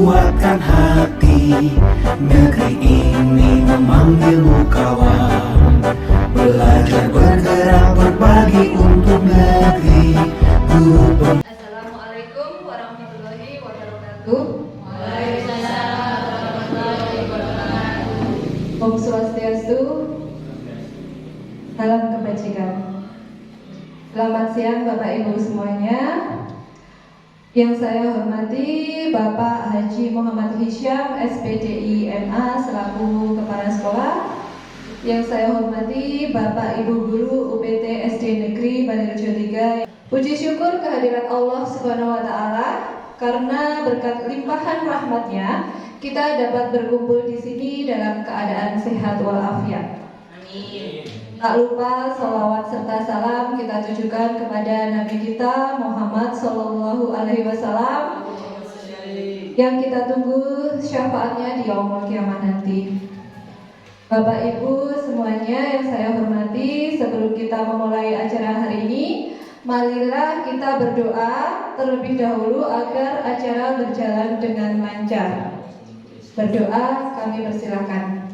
kuatkan hati. Negeri ini memanggilmu kawan. Belajar bergerak berbagi untuk negeri. Assalamualaikum warahmatullahi wabarakatuh. Waalaikumsalam warahmatullahi wabarakatuh. Om Swastiastu. Salam kebajikan. Selamat siang Bapak Ibu semuanya. Yang saya hormati Bapak Haji Muhammad Hisyam SPDI MA selaku Kepala Sekolah. Yang saya hormati Bapak Ibu Guru UPT SD Negeri Balerejo 3. Puji syukur kehadirat Allah Subhanahu wa Ta'ala, karena berkat limpahan rahmatnya kita dapat berkumpul di sini dalam keadaan sehat walafiat. Amin. Tak lupa salawat serta salam kita tujukan kepada Nabi kita Muhammad Sallallahu Alaihi Wasallam yang kita tunggu syafaatnya di yaumul kiamah nanti. Bapak Ibu semuanya yang saya hormati, sebelum kita memulai acara hari ini, marilah kita berdoa terlebih dahulu agar acara berjalan dengan lancar. Berdoa, kami persilakan.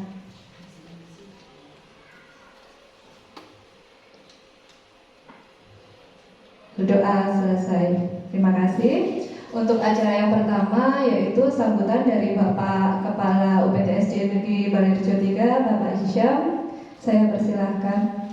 Berdoa selesai. Terima kasih. Untuk acara yang pertama yaitu sambutan dari Bapak Kepala UPT SD Negeri Balerejo 3, Bapak Hisyam. Saya persilahkan.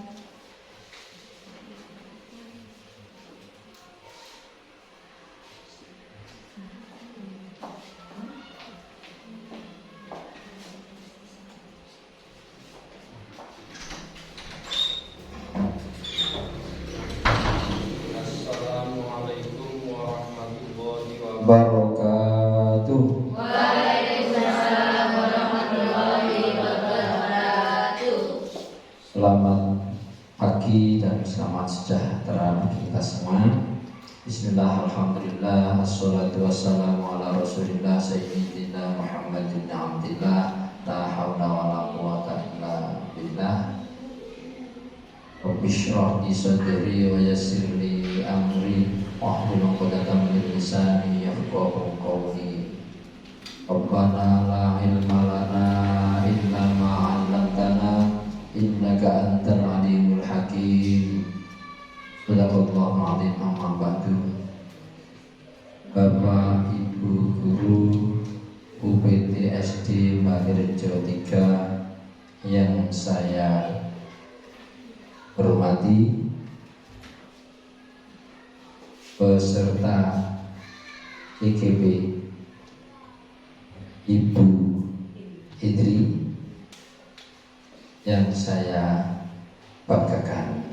Wabarakatuh. Waalaikumsalam warahmatullahi wabarakatuh. Selamat pagi dan selamat sejahtera bagi kita semua. Bismillah, alhamdulillah, assalatu wassalamu ala rasulillah sayyidina Muhammadin abdillah, la hawla wa la quwata illa billah. Rabbi shrah li sadri wa yassir li amri wahlul 'uqdatam min lisani yafqahu qawli. Rabbana la ilma lana illa ma 'allamtana innaka antal alimul hakim. Shadaqallahu 'azim. Amma ba'du. Bapak Ibu guru UPT SD Balerejo 3 yang saya hormati, peserta IGB Ibu Idri yang saya banggakan.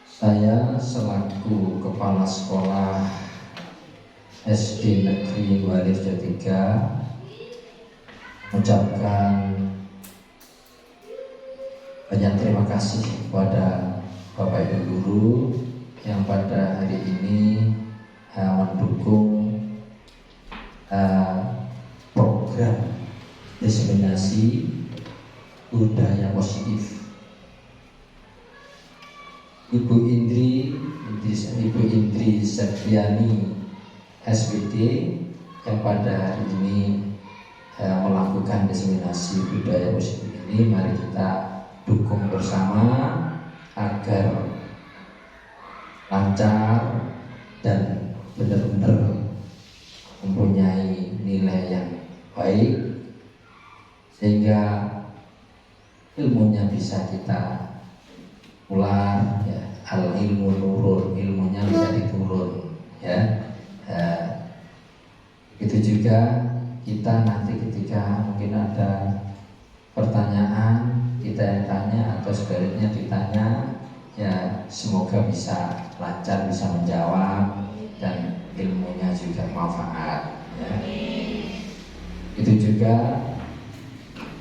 Saya selaku Kepala Sekolah SD Negeri Balerejo 3 mengucapkan banyak terima kasih kepada Bapak Ibu Guru yang pada hari ini mendukung program diseminasi budaya positif. Ibu Indri Septiani SPD yang pada hari ini melakukan diseminasi budaya positif ini, mari kita dukung bersama agar lancar dan benar-benar mempunyai nilai yang baik sehingga ilmunya bisa kita ular, ya. Al ilmu nurun, ilmunya bisa diturun, ya. Itu juga kita nanti ketika mungkin ada pertanyaan, kita yang tanya atau sebaliknya ditanya, ya semoga bisa lancar, bisa menjawab dan ilmunya juga manfaat, ya. Itu juga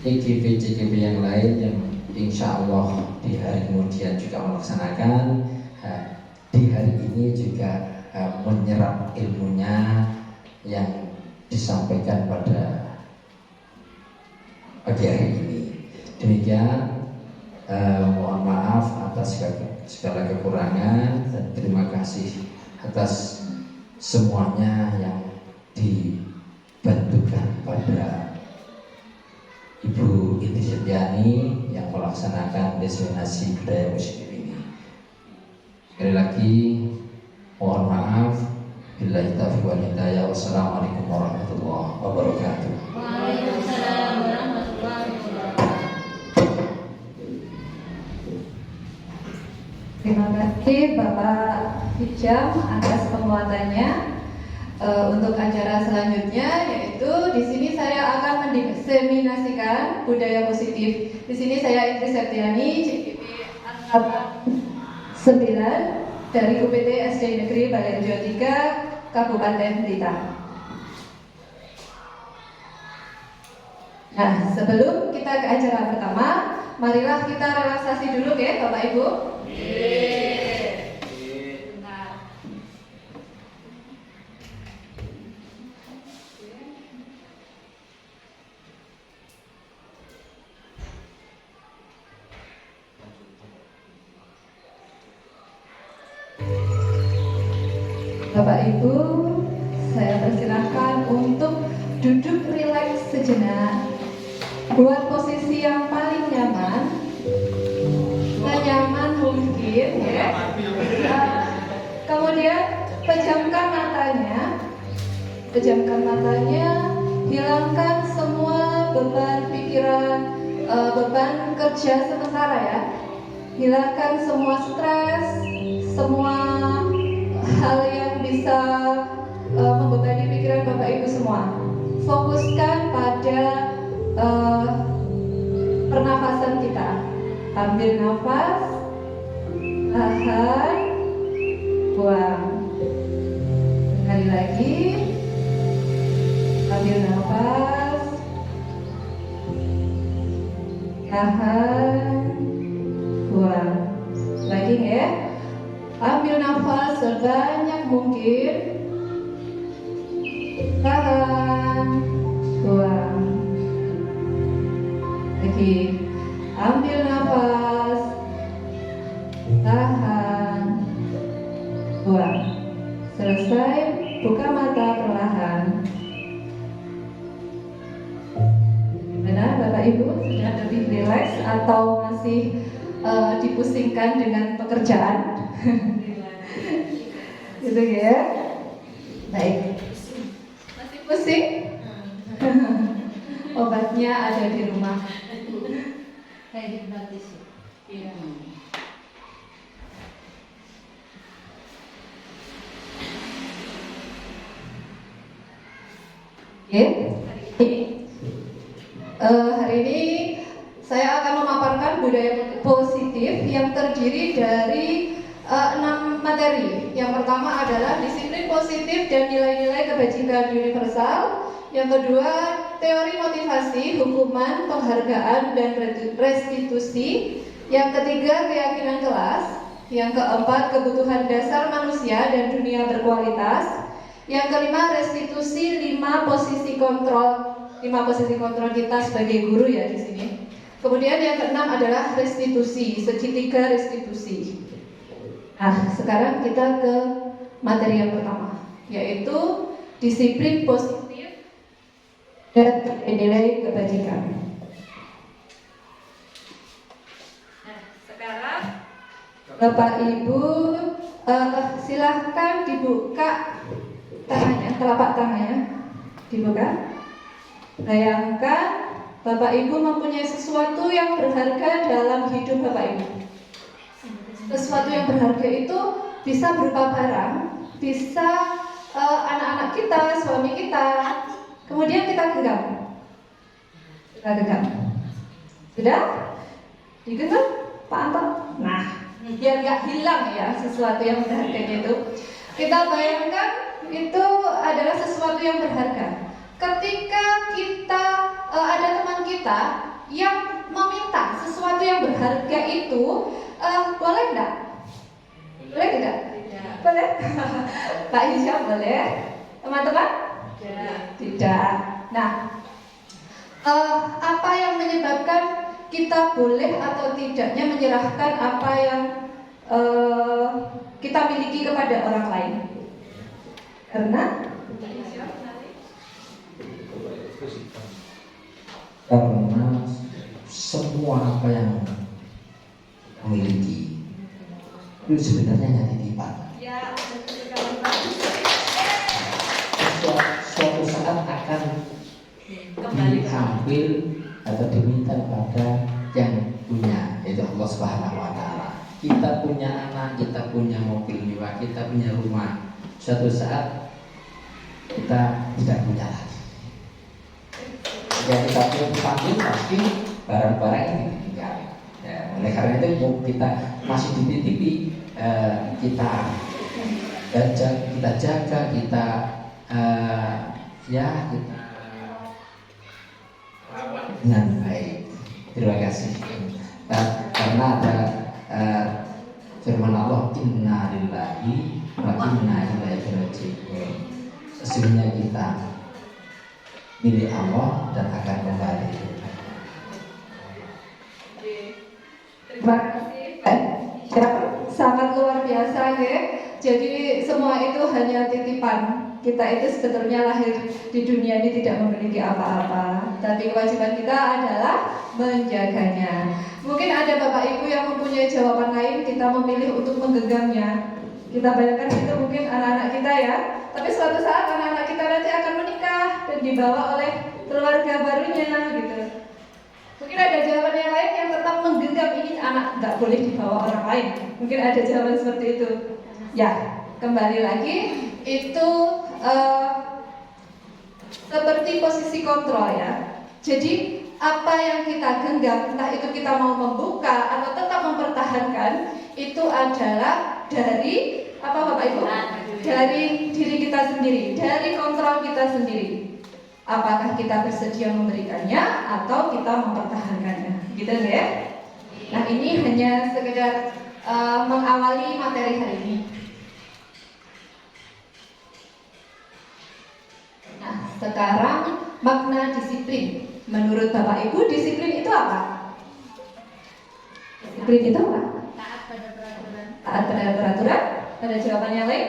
IGB-CGB yang lain yang insya Allah di hari kemudian juga melaksanakan, di hari ini juga menyerap ilmunya yang disampaikan pada pagi hari ini. Demikian, mohon maaf atas segala kekurangan dan terima kasih atas semuanya yang dibantukan pada Ibu Inti Septiani yang melaksanakan destinasi budaya positif ini. Sekali lagi mohon maaf. Billahi taufiq wal hidayah. Wassalamualaikum warahmatullahi wabarakatuh. Waalaikumsalam warahmatullahi wabarakatuh. Terima kasih Bapak Hijam atas penguatannya. Untuk acara selanjutnya yaitu di sini saya akan mendiseminasikan budaya positif. Di sini saya Indri Septiani, CGP Angkatan 9 dari UPT SD Negeri Balairejo 3 Kabupaten Blitar. Nah, sebelum kita ke acara pertama, marilah kita relaksasi dulu ya Bapak Ibu. Bapak Ibu, saya persilahkan untuk duduk rileks sejenak. Buat posisi yang paling nyaman, senyaman mungkin ya. Kemudian pejamkan matanya, hilangkan semua beban pikiran, beban kerja sementara ya. Hilangkan semua stres, semua hal yang bisa membebani pikiran Bapak Ibu semua. Fokuskan pada pernafasan kita. Ambil nafas, tahan, buang. Sekali lagi, ambil nafas, tahan, buang. Lagi ya. Ambil nafas sebanyak mungkin, tahan, buang. Lagi, ambil nafas, tahan, buang. Selesai, buka mata perlahan. Benar Bapak Ibu, sudah lebih rileks atau masih dipusingkan dengan pekerjaan? Gitu ya. Baik. Masih pusing? Obatnya ada di rumah. Kayak hipnotis. Iya. Oke. Hari ini saya akan memaparkan budaya positif yang terdiri dari 6 materi. Yang pertama adalah disiplin positif dan nilai-nilai kebajikan universal. Yang kedua, teori motivasi, hukuman, penghargaan, dan restitusi. Yang ketiga, keyakinan kelas. Yang keempat, kebutuhan dasar manusia dan dunia berkualitas. Yang kelima, restitusi 5 posisi kontrol kita sebagai guru ya di sini. Kemudian yang keenam adalah restitusi, segitiga restitusi. Nah, sekarang kita ke materi yang pertama, yaitu disiplin positif dan nilai kebajikan. Nah, sekarang Bapak Ibu silahkan dibuka tangannya, telapak tangannya dibuka. Bayangkan Bapak Ibu mempunyai sesuatu yang berharga dalam hidup Bapak Ibu. Sesuatu yang berharga itu bisa berupa barang, bisa anak-anak kita, suami kita, kemudian kita genggam. Sudah? Digenggam Pak Anton? Nah, biar nggak hilang ya sesuatu yang berharganya itu. Kita bayangkan itu adalah sesuatu yang berharga. Ketika kita ada teman kita yang meminta sesuatu yang berharga itu, boleh enggak? Boleh tidak? Boleh? Pak Hisham boleh? Teman-teman? Tidak. Nah, apa yang menyebabkan kita boleh atau tidaknya menyerahkan apa yang kita miliki kepada orang lain? Karena semua apa yang memiliki itu sebenarnya hanya titipan. ya Suatu saat akan diambil atau diminta kepada yang punya, yaitu Allah Subhanahu wa Ta'ala. Kita punya anak, kita punya mobil mewah, kita punya rumah. Suatu saat kita tidak punya lagi. Jika kita panggil pasti barang-barang ini ditinggal. Ya, oleh karena itu kita masih dititipi, kita jaga, kita kita rawat dengan baik. Terima kasih. Karena ada firman Allah, Inna lillahi wa inna ilaihi raji'un. Sesungguhnya kita milik Allah dan akan kembali. terima kasih. Sangat luar biasa ya. Jadi semua itu hanya titipan. Kita itu sebetulnya lahir di dunia ini tidak memiliki apa-apa, tapi kewajiban kita adalah menjaganya. Mungkin ada Bapak Ibu yang mempunyai jawaban lain, kita memilih untuk menggenggamnya. Kita bayangkan itu mungkin anak-anak kita ya. Tapi suatu saat anak-anak kita nanti akan menikah dan dibawa oleh keluarga barunya gitu. Mungkin ada jawaban yang lain yang tetap menggenggam, ini anak nggak boleh dibawa orang lain. Mungkin ada jawaban seperti itu. Ya, kembali lagi itu seperti posisi kontrol ya. Jadi apa yang kita genggam, entah itu kita mau membuka atau tetap mempertahankan, itu adalah dari apa Bapak Ibu? Dari diri kita sendiri, dari kontrol kita sendiri. Apakah kita bersedia memberikannya atau kita mempertahankannya, gitu ya? Nah ini hanya sekedar mengawali materi hari ini. Nah sekarang makna disiplin. Menurut Bapak Ibu disiplin itu apa? Disiplin itu apa? Taat pada peraturan. Taat pada peraturan. Ada jawaban yang lain?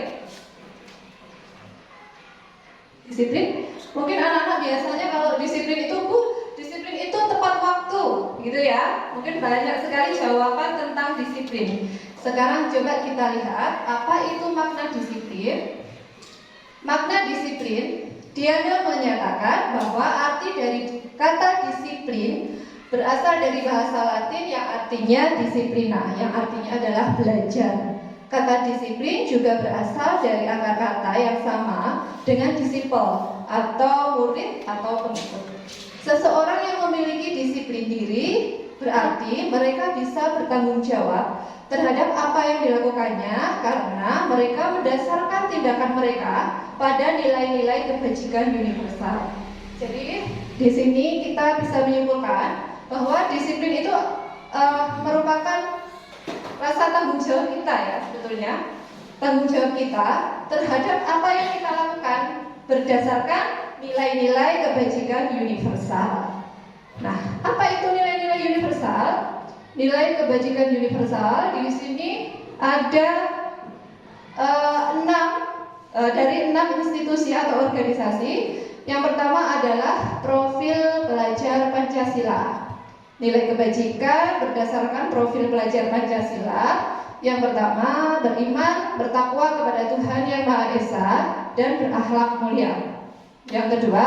Disiplin? Mungkin anak-anak biasanya kalau disiplin itu disiplin itu tepat waktu, gitu ya. Mungkin banyak sekali jawaban tentang disiplin. Sekarang coba kita lihat apa itu makna disiplin. Makna disiplin, Diana menyatakan bahwa arti dari kata disiplin berasal dari bahasa Latin yang artinya disiplina, yang artinya adalah belajar. Kata disiplin juga berasal dari akar kata yang sama dengan disipel atau murid atau pengikut. Seseorang yang memiliki disiplin diri berarti mereka bisa bertanggung jawab terhadap apa yang dilakukannya karena mereka mendasarkan tindakan mereka pada nilai-nilai kebajikan universal. Jadi di sini kita bisa menyimpulkan bahwa disiplin itu merupakan rasa tanggung jawab kita ya, sebetulnya tanggung jawab kita terhadap apa yang kita lakukan berdasarkan nilai-nilai kebajikan universal. Nah, apa itu nilai-nilai universal? Nilai kebajikan universal di sini ada 6 institusi atau organisasi. Yang pertama adalah profil pelajar Pancasila. Nilai kebajikan berdasarkan profil pelajar Pancasila. Yang pertama, beriman, bertakwa kepada Tuhan Yang Maha Esa dan berakhlak mulia. Yang kedua,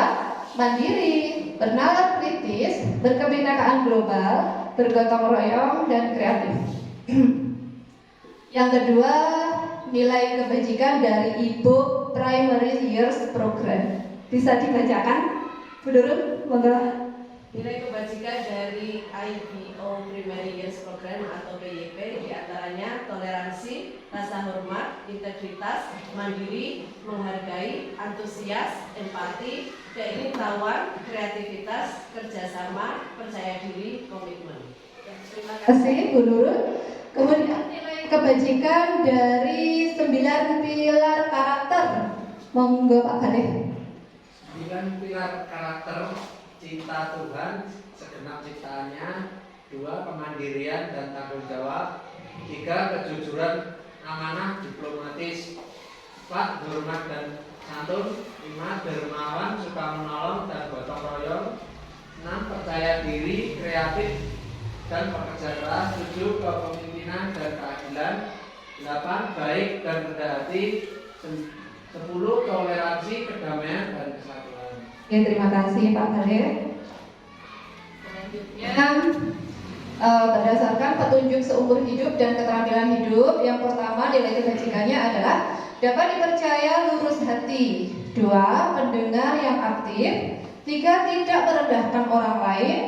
mandiri, bernalar kritis, berkebinekaan global, bergotong royong dan kreatif. Yang kedua, nilai kebajikan dari Ibu Primary Years Program. Bisa dibacakan, Bu Nurul, monggo. Nilai kebajikan dari IBO Primary Years Program atau PYP diantaranya toleransi, rasa hormat, integritas, mandiri, menghargai, antusias, empati, keinginatawan, kreativitas, kerjasama, percaya diri, komitmen. Terima kasih Bu Nurul. Kemudian nilai kebajikan dari 9 pilar karakter. Monggo Pak Khalid. 9 pilar karakter: cinta Tuhan, segenap ciptaannya. 2. Kemandirian dan tanggung jawab. 3. Kejujuran, amanah, diplomatis. 4. Hormat dan santun. 5. Dermawan, suka menolong dan gotong royong. 6. Percaya diri, kreatif dan pekerja keras. 7. Kepemimpinan dan keadilan. 8. Baik dan rendah hati. 10. Toleransi, kedamaian dan kesatuan. Ya, terima kasih Pak Khalil. Selanjutnya Berdasarkan petunjuk seumur hidup dan keterampilan hidup, yang pertama nilai kebajikannya adalah dapat dipercaya lurus hati. 2. Pendengar yang aktif. 3. Tidak merendahkan orang lain.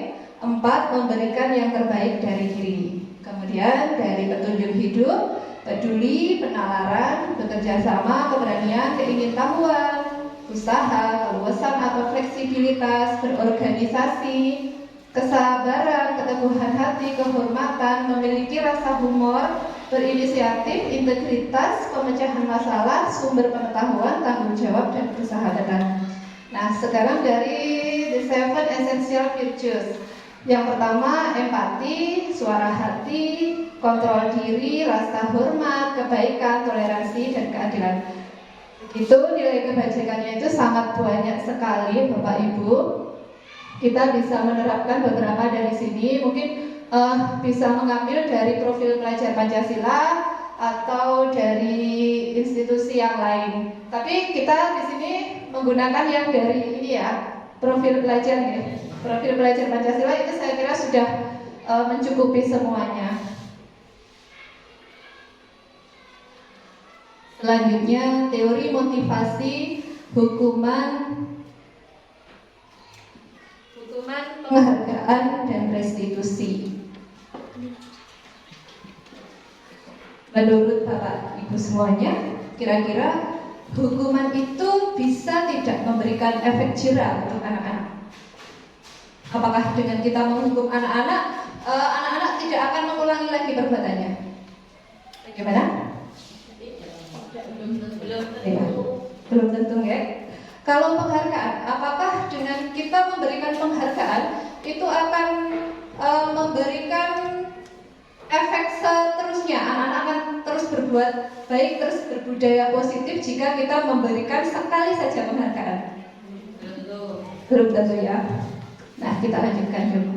4. Memberikan yang terbaik dari diri. Kemudian dari petunjuk hidup, peduli, penalaran, bekerja sama, keberanian, keingintahuan, usaha, keluasan atau fleksibilitas, berorganisasi, kesabaran, keteguhan hati, kehormatan, memiliki rasa humor, berinisiatif, integritas, pemecahan masalah, sumber pengetahuan, tanggung jawab, dan persahabatan. Nah, sekarang dari The 7 Essential Virtues. Yang pertama, empati, suara hati, kontrol diri, rasa hormat, kebaikan, toleransi, dan keadilan. Itu nilai kebajikannya itu sangat banyak sekali, Bapak Ibu. Kita bisa menerapkan beberapa dari sini. Mungkin bisa mengambil dari profil pelajar Pancasila atau dari institusi yang lain. Tapi kita di sini menggunakan yang dari ini ya, profil pelajar ya. Profil pelajar Pancasila itu saya kira sudah mencukupi semuanya. Selanjutnya teori motivasi, hukuman, penghargaan, dan restitusi. Menurut Bapak Ibu semuanya, kira-kira hukuman itu bisa tidak memberikan efek jera untuk anak-anak? Apakah dengan kita menghukum anak-anak, anak-anak tidak akan mengulangi lagi perbuatannya? Bagaimana? Belum tentu ya. Kalau penghargaan, apakah dengan kita memberikan penghargaan itu akan memberikan efek seterusnya? Anak-anak akan terus berbuat baik, terus berbudaya positif jika kita memberikan sekali saja penghargaan? Belum tentu ya. Nah, kita lanjutkan dulu.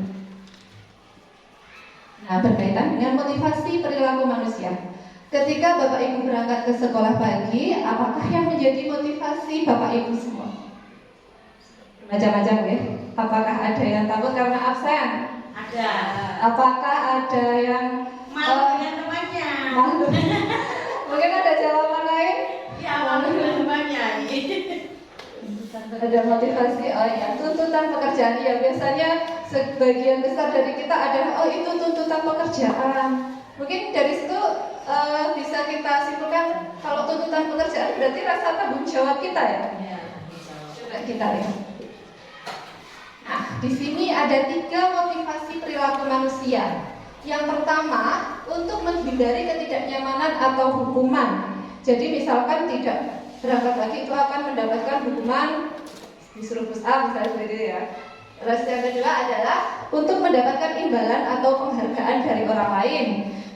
Nah, berkaitan dengan motivasi perilaku manusia. Ketika Bapak Ibu berangkat ke sekolah pagi, apakah yang menjadi motivasi Bapak Ibu semua? Macam-macam ya. Apakah ada yang takut karena absen? ada Apakah ada yang malu dengan temannya. malu? Mungkin ada jawaban lain? Ya, malu dengan temannya. Ada motivasi, oh ya, tuntutan pekerjaan. Ya, biasanya sebagian besar dari kita adalah, oh itu tuntutan pekerjaan. Mungkin dari situ bisa kita simpulkan kalau tuntutan pekerjaan berarti rasa tanggung jawab kita ya. Coba kita lihat. Nah, di sini ada 3 motivasi perilaku manusia. Yang pertama, untuk menghindari ketidaknyamanan atau hukuman. Jadi misalkan tidak berangkat lagi itu akan mendapatkan hukuman, disuruh push up misalnya seperti itu ya. Terus yang kedua adalah untuk mendapatkan imbalan atau penghargaan dari orang lain.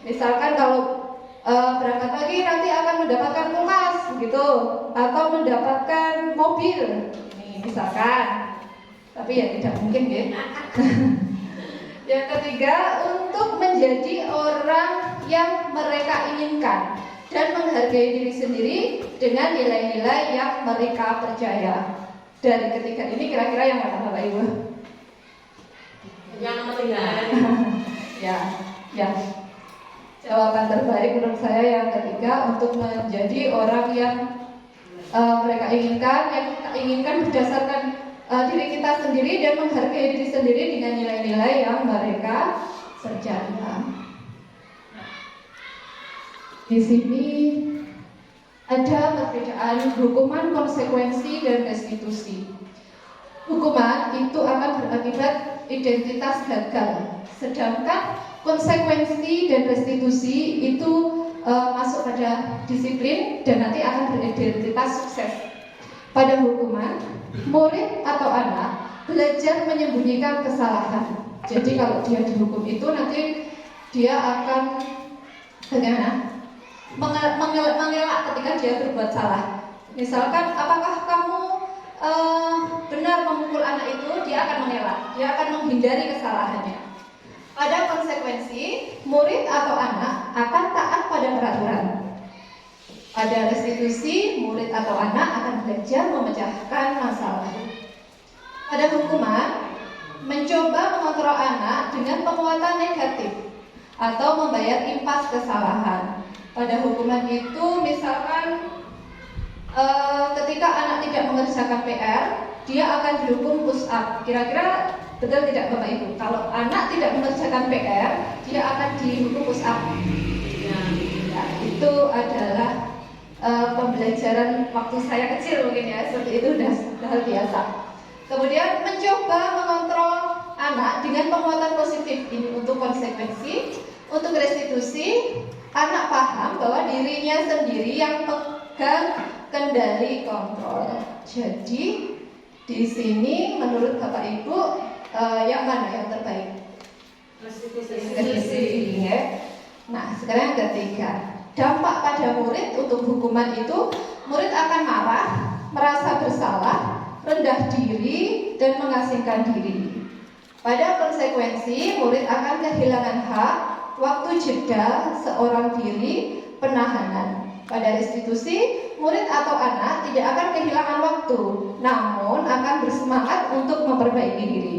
Misalkan kalau berangkat lagi nanti akan mendapatkan kulkas gitu, atau mendapatkan mobil. Nih misalkan. Tapi ya tidak mungkin ya. Yang ketiga, untuk menjadi orang yang mereka inginkan dan menghargai diri sendiri dengan nilai-nilai yang mereka percaya. Dari ketiga ini kira-kira yang mana Bapak Ibu? Yang nomor 3. Ya. Jawaban terbaik menurut saya yang ketiga, untuk menjadi orang yang mereka inginkan, yang kita inginkan berdasarkan diri kita sendiri dan menghargai diri sendiri dengan nilai-nilai yang mereka percaya. Di sini ada perbedaan hukuman, konsekuensi, dan restitusi. Hukuman itu akan berakibat identitas gagal, sedangkan konsekuensi dan restitusi itu masuk pada disiplin dan nanti akan beridentitas sukses. Pada hukuman, murid atau anak belajar menyembunyikan kesalahan. Jadi kalau dia dihukum itu nanti dia akan bagaimana? Mengelak ketika dia berbuat salah. Misalkan, apakah kamu benar memukul anak itu? Dia akan mengelak, dia akan menghindari kesalahannya. Pada konsekuensi, murid atau anak akan taat pada peraturan. Pada restitusi, murid atau anak akan belajar memecahkan masalah. Pada hukuman, mencoba mengontrol anak dengan penguatan negatif atau membayar impas kesalahan. Pada hukuman itu, misalkan ketika anak tidak mengerjakan PR, dia akan dihukum push up. Kira-kira betul tidak Bapak Ibu? Kalau anak tidak mengerjakan PR, dia akan dihukum push up. Nah, itu adalah pembelajaran waktu saya kecil mungkin ya, seperti itu sudah hal biasa. Kemudian mencoba mengontrol anak dengan penguatan positif, ini untuk konsekuensi. Untuk restitusi, anak paham bahwa dirinya sendiri yang pegang kendali kontrol. Jadi di sini menurut Bapak Ibu yang mana yang terbaik? Restitusi. Ya. Nah, sekarang yang ketiga, dampak pada murid untuk hukuman itu, murid akan marah, merasa bersalah, rendah diri, dan mengasingkan diri. Pada konsekuensi, murid akan kehilangan hak, waktu jeda, seorang diri, penahanan. Pada restitusi, murid atau anak tidak akan kehilangan waktu, namun akan bersemangat untuk memperbaiki diri.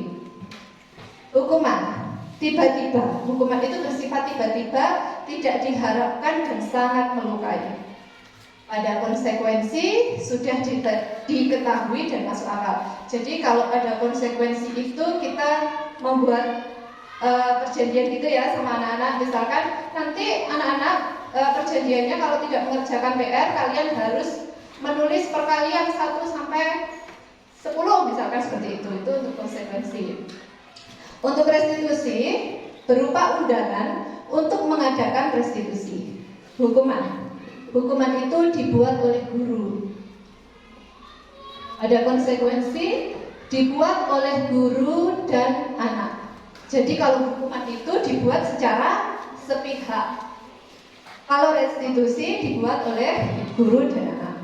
Hukuman. Tiba-tiba, hukuman itu bersifat tiba-tiba, tidak diharapkan dan sangat melukai. Pada konsekuensi sudah diketahui dan masuk akal. Jadi kalau ada konsekuensi itu kita membuat perjanjian gitu ya sama anak-anak. Misalkan nanti anak-anak perjanjiannya kalau tidak mengerjakan PR, kalian harus menulis perkalian 1 sampai 10 misalkan seperti itu. Itu untuk konsekuensi. Untuk restitusi berupa undangan untuk mengadakan restitusi. Hukuman itu dibuat oleh guru. Ada konsekuensi dibuat oleh guru dan anak. Jadi kalau hukuman itu dibuat secara sepihak. Kalau restitusi dibuat oleh guru dan anak.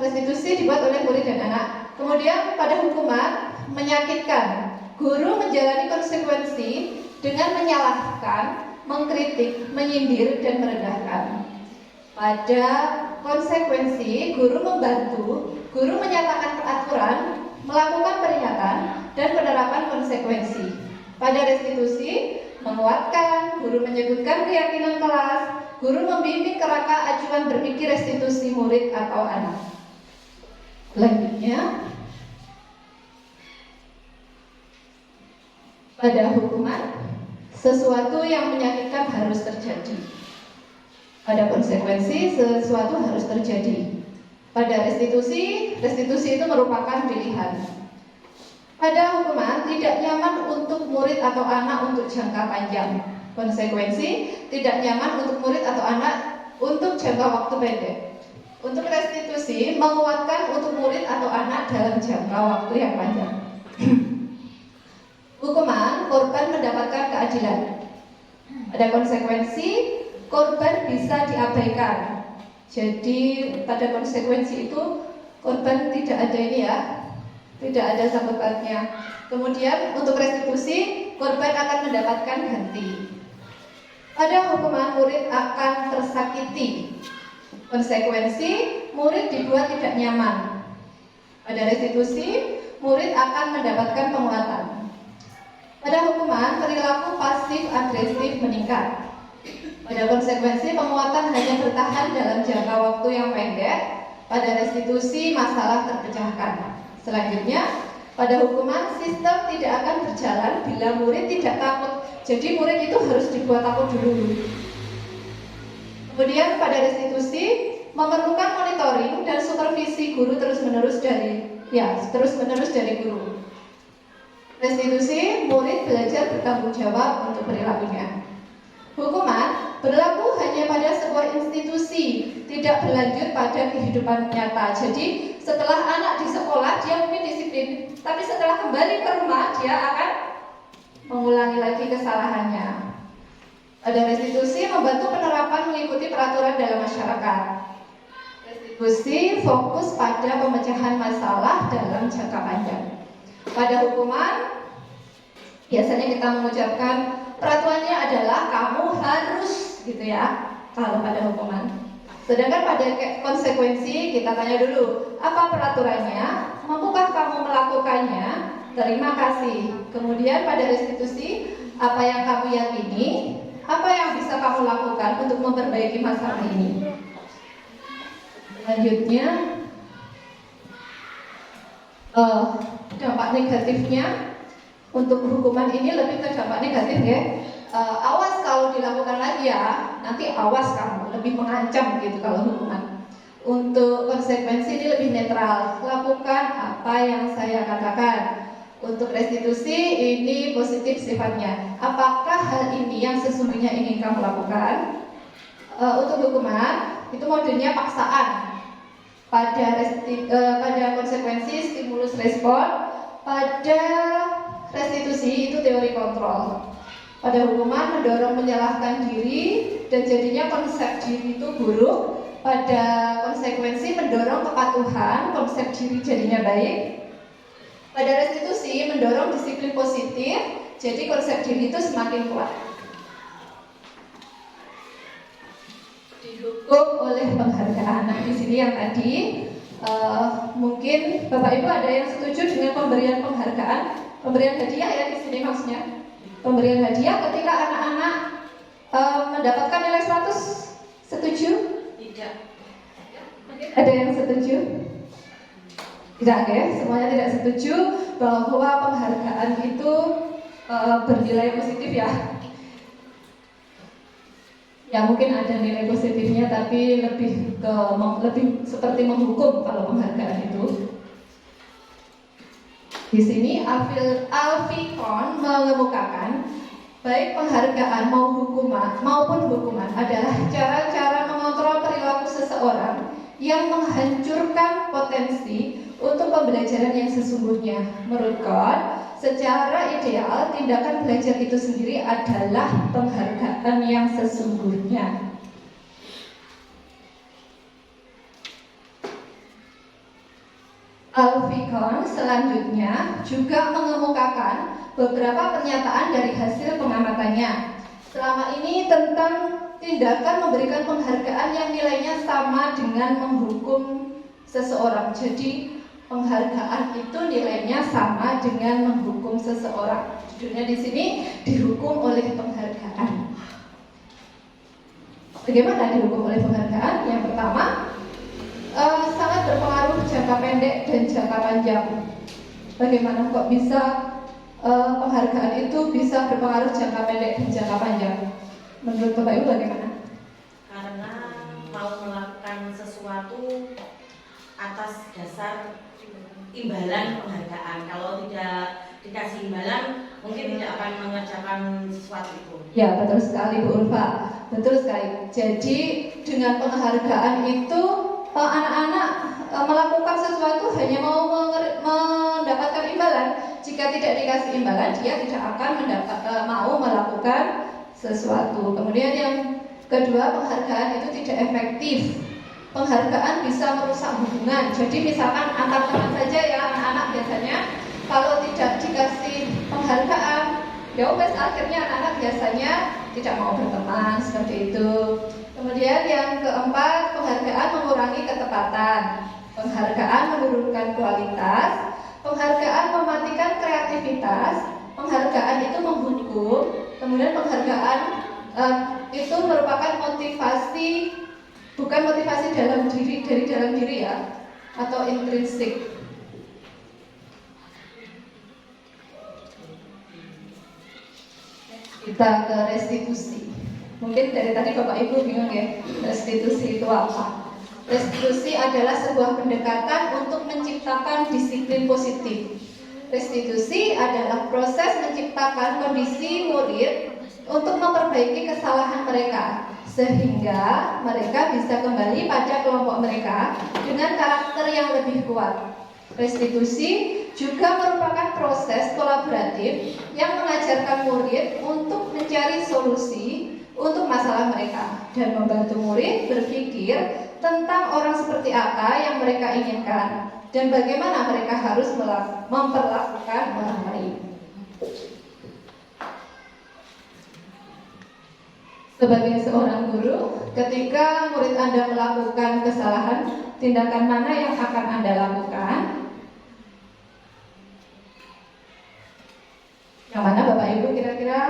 Restitusi dibuat oleh murid dan anak. Kemudian pada hukuman menyakitkan, guru menjalani konsekuensi dengan menyalahkan, mengkritik, menyindir, dan merendahkan. Pada konsekuensi, guru membantu, guru menyatakan peraturan, melakukan peringatan, dan penerapan konsekuensi. Pada restitusi, menguatkan, guru menyebutkan keyakinan kelas, guru membimbing kerangka acuan berpikir restitusi murid atau anak. Selanjutnya, pada hukuman, sesuatu yang menyakitkan harus terjadi. Pada konsekuensi, sesuatu harus terjadi. Pada restitusi itu merupakan pilihan. Pada hukuman, tidak nyaman untuk murid atau anak untuk jangka panjang. Konsekuensi, tidak nyaman untuk murid atau anak untuk jangka waktu pendek. Untuk restitusi, menguatkan untuk murid atau anak dalam jangka waktu yang panjang. Hukuman, korban mendapatkan keadilan. Ada konsekuensi, korban bisa diabaikan. Jadi pada konsekuensi itu korban tidak ada ini ya, tidak ada sangkut pautnya. Kemudian untuk restitusi, korban akan mendapatkan ganti. Pada hukuman, murid akan tersakiti. Konsekuensi, murid dibuat tidak nyaman. Pada restitusi, murid akan mendapatkan penguatan. Pada hukuman, perilaku pasif agresif meningkat. Pada konsekuensi, penguatan hanya bertahan dalam jangka waktu yang pendek. Pada restitusi, masalah terpecahkan. Selanjutnya, pada hukuman, sistem tidak akan berjalan bila murid tidak takut. Jadi murid itu harus dibuat takut dulu. Kemudian pada restitusi, memerlukan monitoring dan supervisi guru terus-menerus dari guru. Restitusi, murid belajar bertanggung jawab untuk perilakunya. Hukuman berlaku hanya pada sebuah institusi, tidak berlanjut pada kehidupan nyata. Jadi setelah anak di sekolah dia mungkin disiplin, tapi setelah kembali ke rumah dia akan mengulangi lagi kesalahannya. Pada restitusi, membantu penerapan mengikuti peraturan dalam masyarakat. Restitusi fokus pada pemecahan masalah dalam jangka panjang. Pada hukuman, biasanya kita mengucapkan peraturannya adalah kamu harus, gitu ya, kalau pada hukuman. Sedangkan pada konsekuensi kita tanya dulu, apa peraturannya? Mampukah kamu melakukannya? Terima kasih. Kemudian pada restitusi, apa yang kamu yakini? Apa yang bisa kamu lakukan untuk memperbaiki masalah ini? Selanjutnya, dampak negatifnya untuk hukuman ini lebih ke dampak negatif ya. Awas kalau dilakukan lagi ya, nanti awas kamu, lebih mengancam gitu kalau hukuman. Untuk konsekuensi ini lebih netral, lakukan apa yang saya katakan. Untuk restitusi ini positif sifatnya. Apakah hal ini yang sesungguhnya ingin kamu lakukan? Untuk hukuman itu modenya paksaan. Pada konsekuensi stimulus respon, pada restitusi itu teori kontrol. Pada hukuman mendorong menyalahkan diri dan jadinya konsep diri itu buruk. Pada konsekuensi mendorong kepatuhan, konsep diri jadinya baik. Pada restitusi mendorong disiplin positif, jadi konsep diri itu semakin kuat. Dihukum oleh penghargaan. Nah, di sini yang tadi mungkin Bapak Ibu ada yang setuju dengan pemberian penghargaan, pemberian hadiah ya di sini maksudnya. Pemberian hadiah ketika anak-anak mendapatkan nilai 100, setuju? Tidak. Ada yang setuju? Tidak ya, semuanya tidak setuju bahwa penghargaan itu bernilai positif ya. Ya mungkin ada nilai positifnya, tapi lebih seperti menghukum kalau penghargaan itu. Di sini Alfikon mengemukakan baik penghargaan maupun hukuman adalah cara-cara mengontrol perilaku seseorang yang menghancurkan potensi untuk pembelajaran yang sesungguhnya. Menurut God, secara ideal tindakan belajar itu sendiri adalah penghargaan yang sesungguhnya. Alfikon selanjutnya juga mengemukakan beberapa pernyataan dari hasil pengamatannya selama ini tentang tindakan memberikan penghargaan yang nilainya sama dengan menghukum seseorang. Jadi penghargaan itu nilainya sama dengan menghukum seseorang. Judulnya di sini dihukum oleh penghargaan. Bagaimana dihukum oleh penghargaan? Yang pertama, sangat berpengaruh jangka pendek dan jangka panjang. Bagaimana kok bisa penghargaan itu bisa berpengaruh jangka pendek dan jangka panjang? Menurut Bapak Ibu bagaimana? Karena mau melakukan sesuatu atas dasar imbalan penghargaan. Kalau tidak dikasih imbalan, mungkin tidak akan mengerjakan sesuatu itu. Ya, betul sekali Bu Ulfa. Betul sekali. Jadi dengan penghargaan itu anak-anak melakukan sesuatu hanya mau mendapatkan imbalan. Jika tidak dikasih imbalan, dia tidak akan mau melakukan sesuatu. Kemudian yang kedua, penghargaan itu tidak efektif. Penghargaan bisa merusak hubungan. Jadi misalkan antar teman saja ya anak-anak biasanya kalau tidak dikasih penghargaan, ya wes akhirnya anak-anak biasanya tidak mau berteman seperti itu. Kemudian yang keempat, penghargaan mengurangi ketepatan. Penghargaan menurunkan kualitas. Penghargaan mematikan kreativitas. Penghargaan itu menghukum. Kemudian penghargaan itu merupakan motivasi, bukan motivasi dalam diri, dari dalam diri ya, atau intrinsik. Kita ke restitusi. Mungkin dari tadi Bapak Ibu bingung ya, restitusi itu apa? Restitusi adalah sebuah pendekatan untuk menciptakan disiplin positif. Restitusi adalah proses menciptakan kondisi murid untuk memperbaiki kesalahan mereka, sehingga mereka bisa kembali pada kelompok mereka dengan karakter yang lebih kuat. Restitusi juga merupakan proses kolaboratif yang mengajarkan murid untuk mencari solusi untuk masalah mereka dan membantu murid berpikir tentang orang seperti apa yang mereka inginkan dan bagaimana mereka harus memperlakukan orang lain. Sebagai seorang guru, ketika murid Anda melakukan kesalahan, tindakan mana yang akan Anda lakukan? Yang mana Bapak Ibu kira-kira?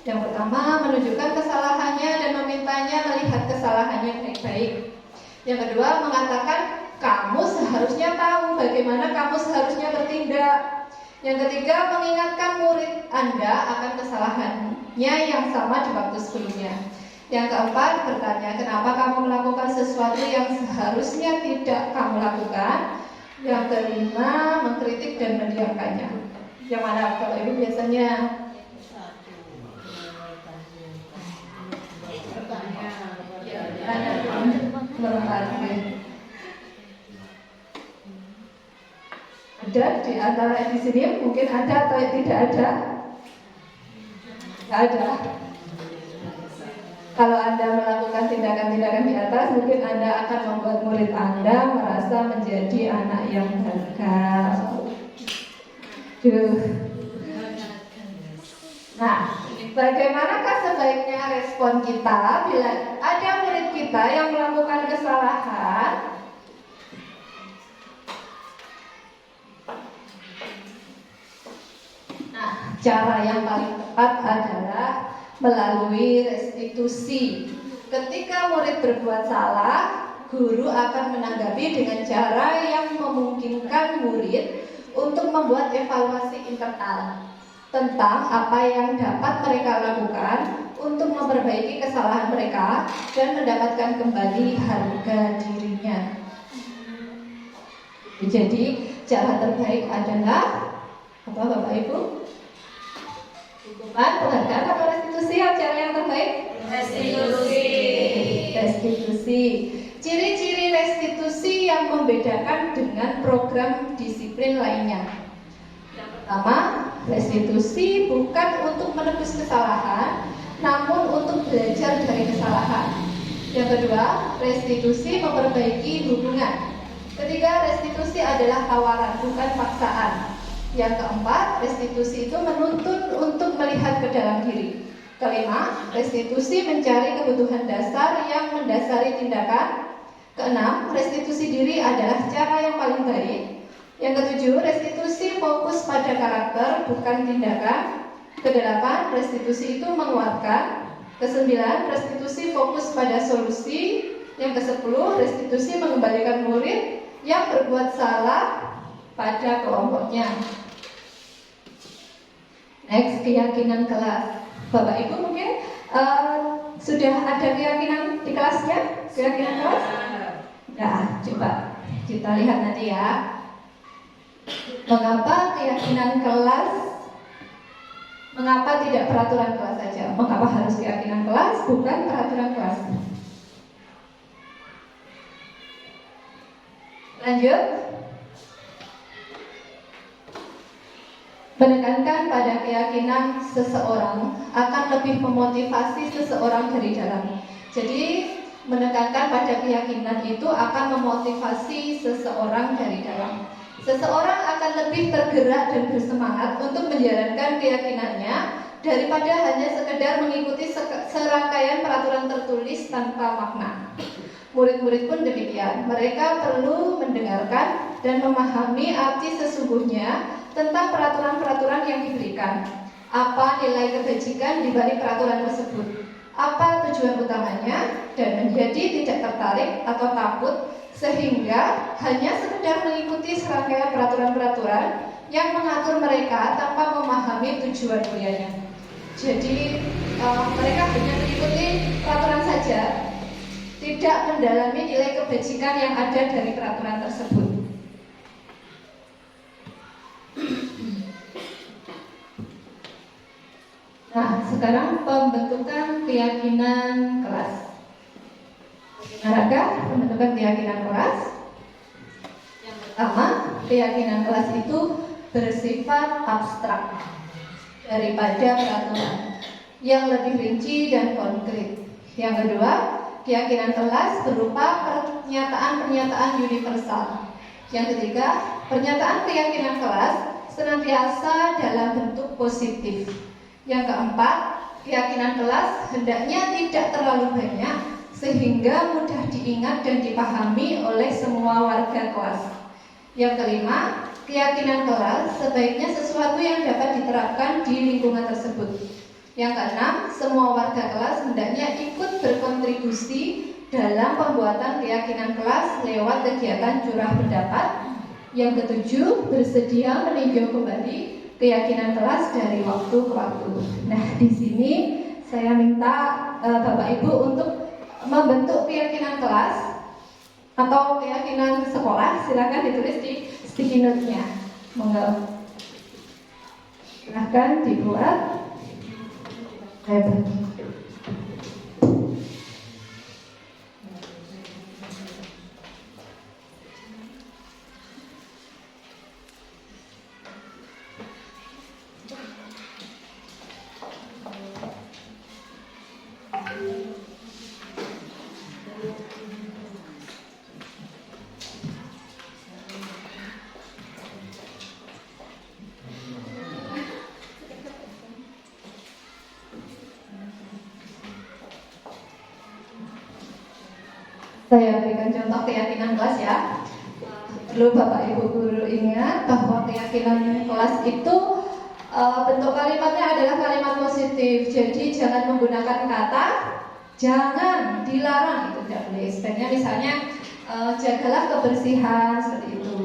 Yang pertama, menunjukkan kesalahannya dan memintanya melihat kesalahannya baik-baik. Yang kedua, mengatakan kamu seharusnya tahu bagaimana kamu seharusnya bertindak. Yang ketiga, mengingatkan murid Anda akan kesalahannya yang sama di waktu sebelumnya. Yang keempat, bertanya kenapa kamu melakukan sesuatu yang seharusnya tidak kamu lakukan. Yang kelima, mengkritik dan mendiamkannya. Yang mana Bapak Ibu biasanya? Ada di antara di sini mungkin ada atau tidak ada? Tidak ada. Kalau Anda melakukan tindakan-tindakan di atas, mungkin Anda akan membuat murid Anda merasa menjadi anak yang gagal. Nah, bagaimanakah sebaiknya respon kita bila ada murid kita yang melakukan kesalahan? Nah, cara yang paling tepat adalah melalui restitusi. Ketika murid berbuat salah, guru akan menanggapi dengan cara yang memungkinkan murid untuk membuat evaluasi internal tentang apa yang dapat mereka lakukan untuk memperbaiki kesalahan mereka dan mendapatkan kembali harga dirinya. Jadi cara terbaik adalah apa Bapak Ibu? Hukuman, penghargaan atau restitusi? Cara yang terbaik? Restitusi. Ciri-ciri restitusi yang membedakan dengan program disiplin lainnya. Yang pertama, restitusi bukan untuk menebus kesalahan, namun untuk belajar dari kesalahan. Yang kedua, restitusi memperbaiki hubungan. Ketiga, restitusi adalah tawaran, bukan paksaan. Yang keempat, restitusi itu menuntun untuk melihat ke dalam diri. Kelima, restitusi mencari kebutuhan dasar yang mendasari tindakan. Keenam, restitusi diri adalah cara yang paling baik. Yang ketujuh, restitusi fokus pada karakter, bukan tindakan. Kedelapan, restitusi itu menguatkan. Kesembilan, restitusi fokus pada solusi. Yang kesepuluh, restitusi mengembalikan murid yang berbuat salah pada kelompoknya. Next, keyakinan kelas. Bapak Ibu mungkin sudah ada keyakinan di kelasnya? Keyakinan kelas? Nah, coba kita lihat nanti ya. Mengapa keyakinan kelas? Mengapa tidak peraturan kelas saja? Mengapa harus keyakinan kelas, bukan peraturan kelas? Lanjut. Menekankan pada keyakinan seseorang akan lebih memotivasi seseorang dari dalam. Jadi menekankan pada keyakinan itu akan memotivasi seseorang dari dalam. Seseorang akan lebih tergerak dan bersemangat untuk menjalankan keyakinannya daripada hanya sekedar mengikuti serangkaian peraturan tertulis tanpa makna. Murid-murid pun demikian. Mereka perlu mendengarkan dan memahami arti sesungguhnya tentang peraturan-peraturan yang diberikan. Apa nilai kebajikan di balik peraturan tersebut? Apa tujuan utamanya? Dan menjadi tidak tertarik atau takut sehingga hanya sekedar mengikuti serangkaian peraturan-peraturan yang mengatur mereka tanpa memahami tujuan mulianya. Jadi mereka hanya mengikuti peraturan saja, tidak mendalami nilai kebajikan yang ada dari peraturan tersebut. Nah, sekarang pembentukan keyakinan kelas. Bagaimanakah pembentukan keyakinan kelas? Yang pertama, keyakinan kelas itu bersifat abstrak daripada peraturan yang lebih rinci dan konkret. Yang kedua, keyakinan kelas berupa pernyataan-pernyataan universal. Yang ketiga, pernyataan keyakinan kelas senantiasa dalam bentuk positif. Yang keempat, keyakinan kelas hendaknya tidak terlalu banyak sehingga mudah diingat dan dipahami oleh semua warga kelas. Yang kelima, keyakinan kelas sebaiknya sesuatu yang dapat diterapkan di lingkungan tersebut. Yang keenam, semua warga kelas hendaknya ikut berkontribusi dalam pembuatan keyakinan kelas lewat kegiatan curah pendapat. Yang ketujuh, bersedia meninjau kembali keyakinan kelas dari waktu ke waktu. Nah, di sini saya minta Bapak Ibu untuk membentuk keyakinan kelas atau keyakinan sekolah. Silakan ditulis di sticky note-nya. Monggo. Silakan dibuat. Saya berikan contoh keyakinan kelas ya. Perlu Bapak Ibu guru ingat bahwa keyakinan kelas itu bentuk kalimatnya adalah kalimat positif. Jadi jangan menggunakan kata jangan, dilarang, itu tidak boleh. Sebenarnya misalnya jagalah kebersihan seperti itu.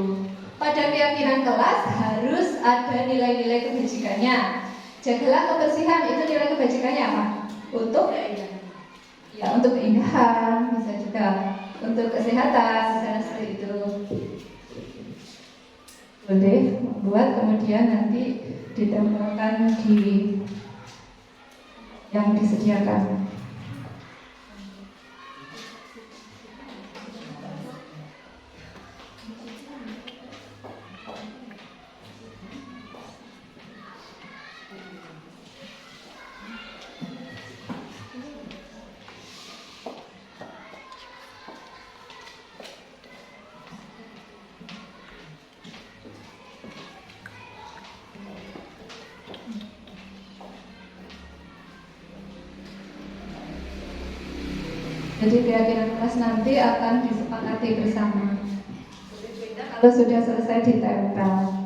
Pada keyakinan kelas harus ada nilai-nilai kebajikannya. Jagalah kebersihan, itu nilai kebajikannya apa? Untuk ya, untuk keindahan, bisa juga untuk kesehatan, misalnya seperti itu. Boleh membuat kemudian nanti ditempelkan di yang disediakan. Jadi keyakinan kelas nanti akan disepakati bersama. Kalau sudah selesai ditempel.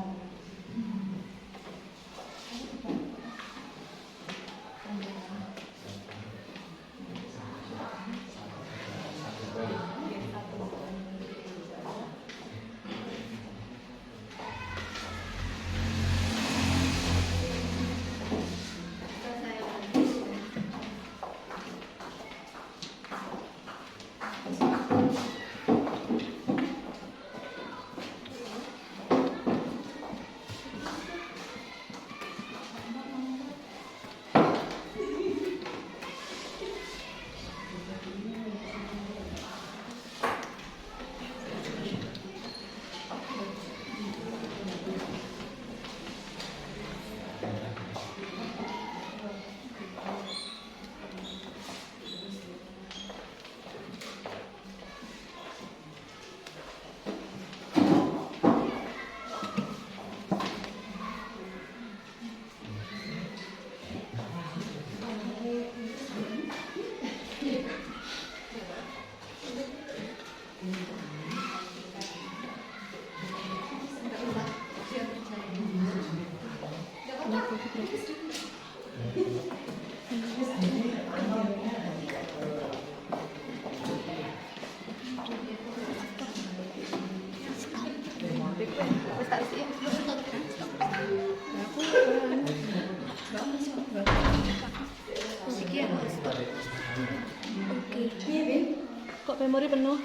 Kok memori penuh?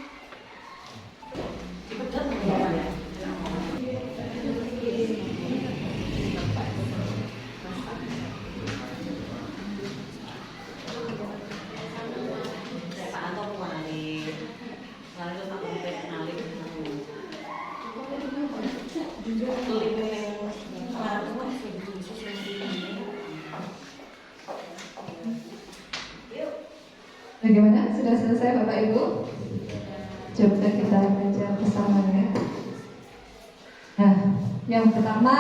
Bagaimana? Sudah selesai? selesai Bapak Ibu? Coba kita baca bersama ya. Nah, yang pertama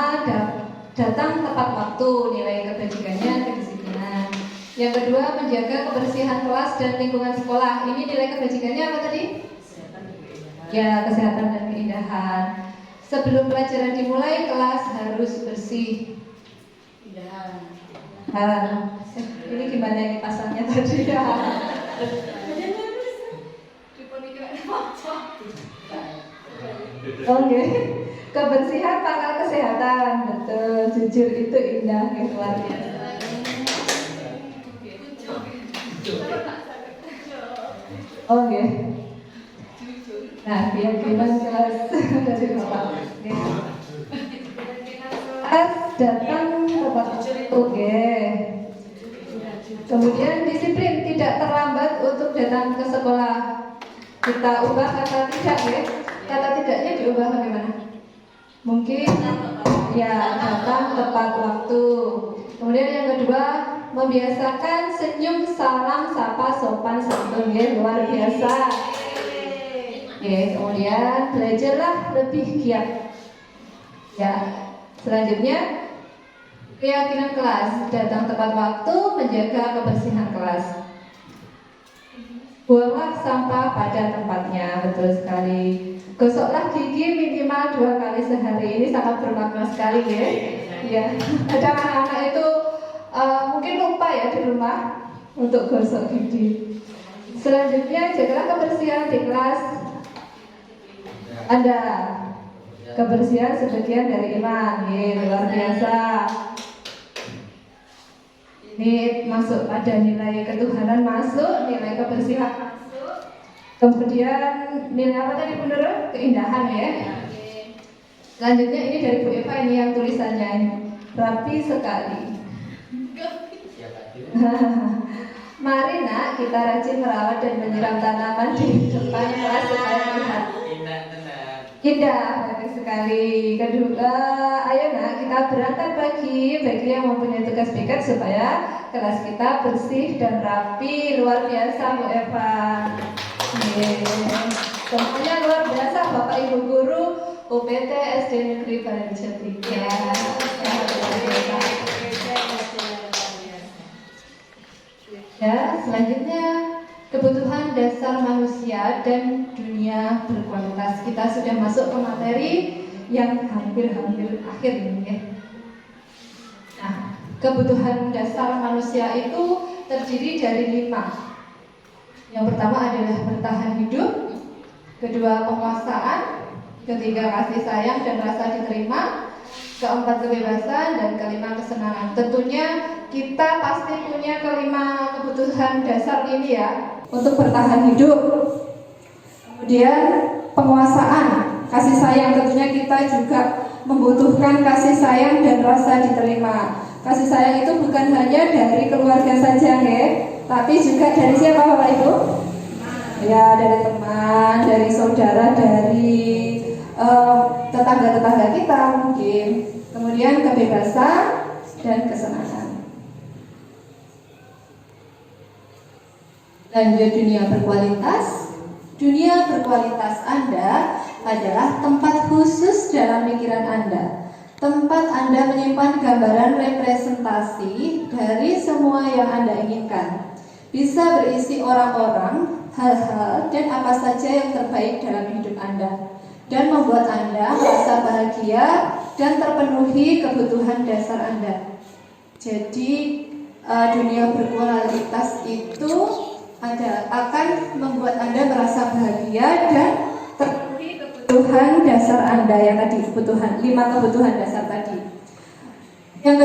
datang tepat waktu, nilai kebajikannya kedisiplinan. Yang kedua menjaga kebersihan kelas dan lingkungan sekolah. Ini nilai kebajikannya apa tadi? Ya, kesehatan dan keindahan. Sebelum pelajaran dimulai, kelas harus bersih. Ini gimana ini pasalnya tadi ya? Oke. Kebersihan pangkal kesehatan, betul. Jujur itu indah, luar biasa. Oke. Nah, keyakinan kelas dari Bapak. Kelas datang tepat waktu. Oke. Kemudian disiplin, tidak terlambat untuk datang ke sekolah. Kita ubah kata tidak ya. Kata tidaknya diubah bagaimana? Mungkin ya datang tepat waktu. Kemudian yang kedua, membiasakan senyum, salam, sapa, sopan santun ya, luar biasa. Oke, kemudian belajarlah lebih giat. Ya, selanjutnya keyakinan kelas, datang tepat waktu, menjaga kebersihan kelas. Buanglah sampah pada tempatnya, betul sekali. Gosoklah gigi minimal 2 kali sehari. Ini sangat bermakna sekali ya. Ya, ada anak-anak itu mungkin lupa ya di rumah untuk gosok gigi. Selanjutnya jagalah kebersihan di kelas Anda. Kebersihan sebagian dari iman, ya, luar biasa. Ini masuk pada nilai ketuhanan, masuk nilai kebersihan masuk. Kemudian nilai apa tadi menurut keindahan ya. Selanjutnya ini dari Bu Eva, ini yang tulisannya rapi sekali. Mari nak kita rajin merawat dan menyiram tanaman di depan kelas supaya terlihat indah sekali. Kedua, ayo nak kita berangkat bagi yang mempunyai tugas piket supaya kelas kita bersih dan rapi. Luar biasa Bu Eva. Semuanya luar biasa Bapak Ibu Guru UPT SD Negeri Baranjati. Ya, selanjutnya kebutuhan dasar manusia dan dunia berkualitas. Kita sudah masuk ke materi yang hampir-hampir akhir ini ya. Nah, kebutuhan dasar manusia itu terdiri dari 5. Yang pertama adalah bertahan hidup, kedua penguasaan, ketiga kasih sayang dan rasa diterima, keempat kebebasan, dan kelima kesenangan. Tentunya kita pasti punya kelima kebutuhan dasar ini ya untuk bertahan hidup. Kemudian penguasaan, kasih sayang, tentunya kita juga membutuhkan kasih sayang dan rasa diterima. Kasih sayang itu bukan hanya dari keluarga saja ya, tapi juga dari siapa Bapak Ibu? Ya, dari teman, dari saudara, dari tetangga-tetangga kita mungkin. Kemudian kebebasan dan kesenangan. Lanjut dunia berkualitas. Dunia berkualitas Anda adalah tempat khusus dalam pikiran Anda. Tempat Anda menyimpan gambaran representasi dari semua yang Anda inginkan. Bisa berisi orang-orang, hal-hal, dan apa saja yang terbaik dalam hidup Anda, dan membuat Anda merasa bahagia dan terpenuhi kebutuhan dasar Anda. Jadi dunia berkualitas itu akan membuat Anda merasa bahagia dan terpenuhi kebutuhan dasar Anda yang tadi, 5 kebutuhan dasar tadi. Yang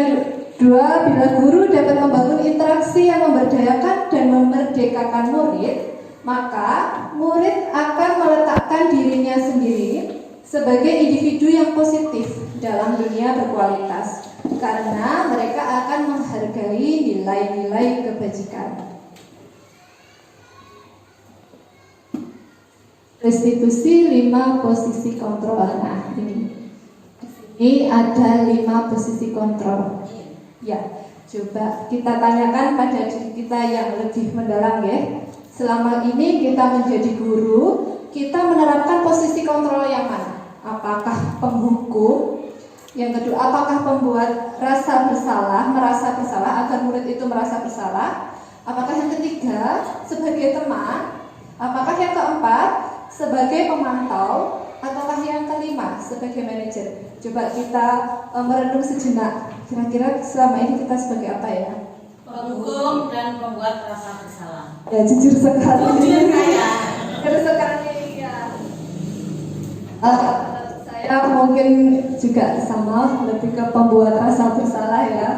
kedua, bila guru dapat membangun interaksi yang memberdayakan dan memerdekakan murid, maka murid akan meletakkan dirinya sendiri sebagai individu yang positif dalam dunia berkualitas, karena mereka akan menghargai nilai-nilai kebajikan. Restitusi 5 posisi kontrol. Nah, ini ada 5 posisi kontrol. Ya, coba kita tanyakan pada diri kita yang lebih mendalam ya. Selama ini kita menjadi guru, kita menerapkan posisi kontrol yang mana? Apakah penghukum? Yang kedua, apakah pembuat rasa bersalah, merasa bersalah agar murid itu merasa bersalah? Apakah yang ketiga, sebagai teman? Apakah yang keempat, sebagai pemantau? Ataukah yang kelima, sebagai manajer? Coba kita merenung sejenak. Kira-kira selama ini kita sebagai apa ya? Penghukum dan pembuat rasa bersalah. Ya, jujur sekali. Jujur saya. Jujur sekali, ya. Saya mungkin juga sama, lebih ke pembuat rasa bersalah ya.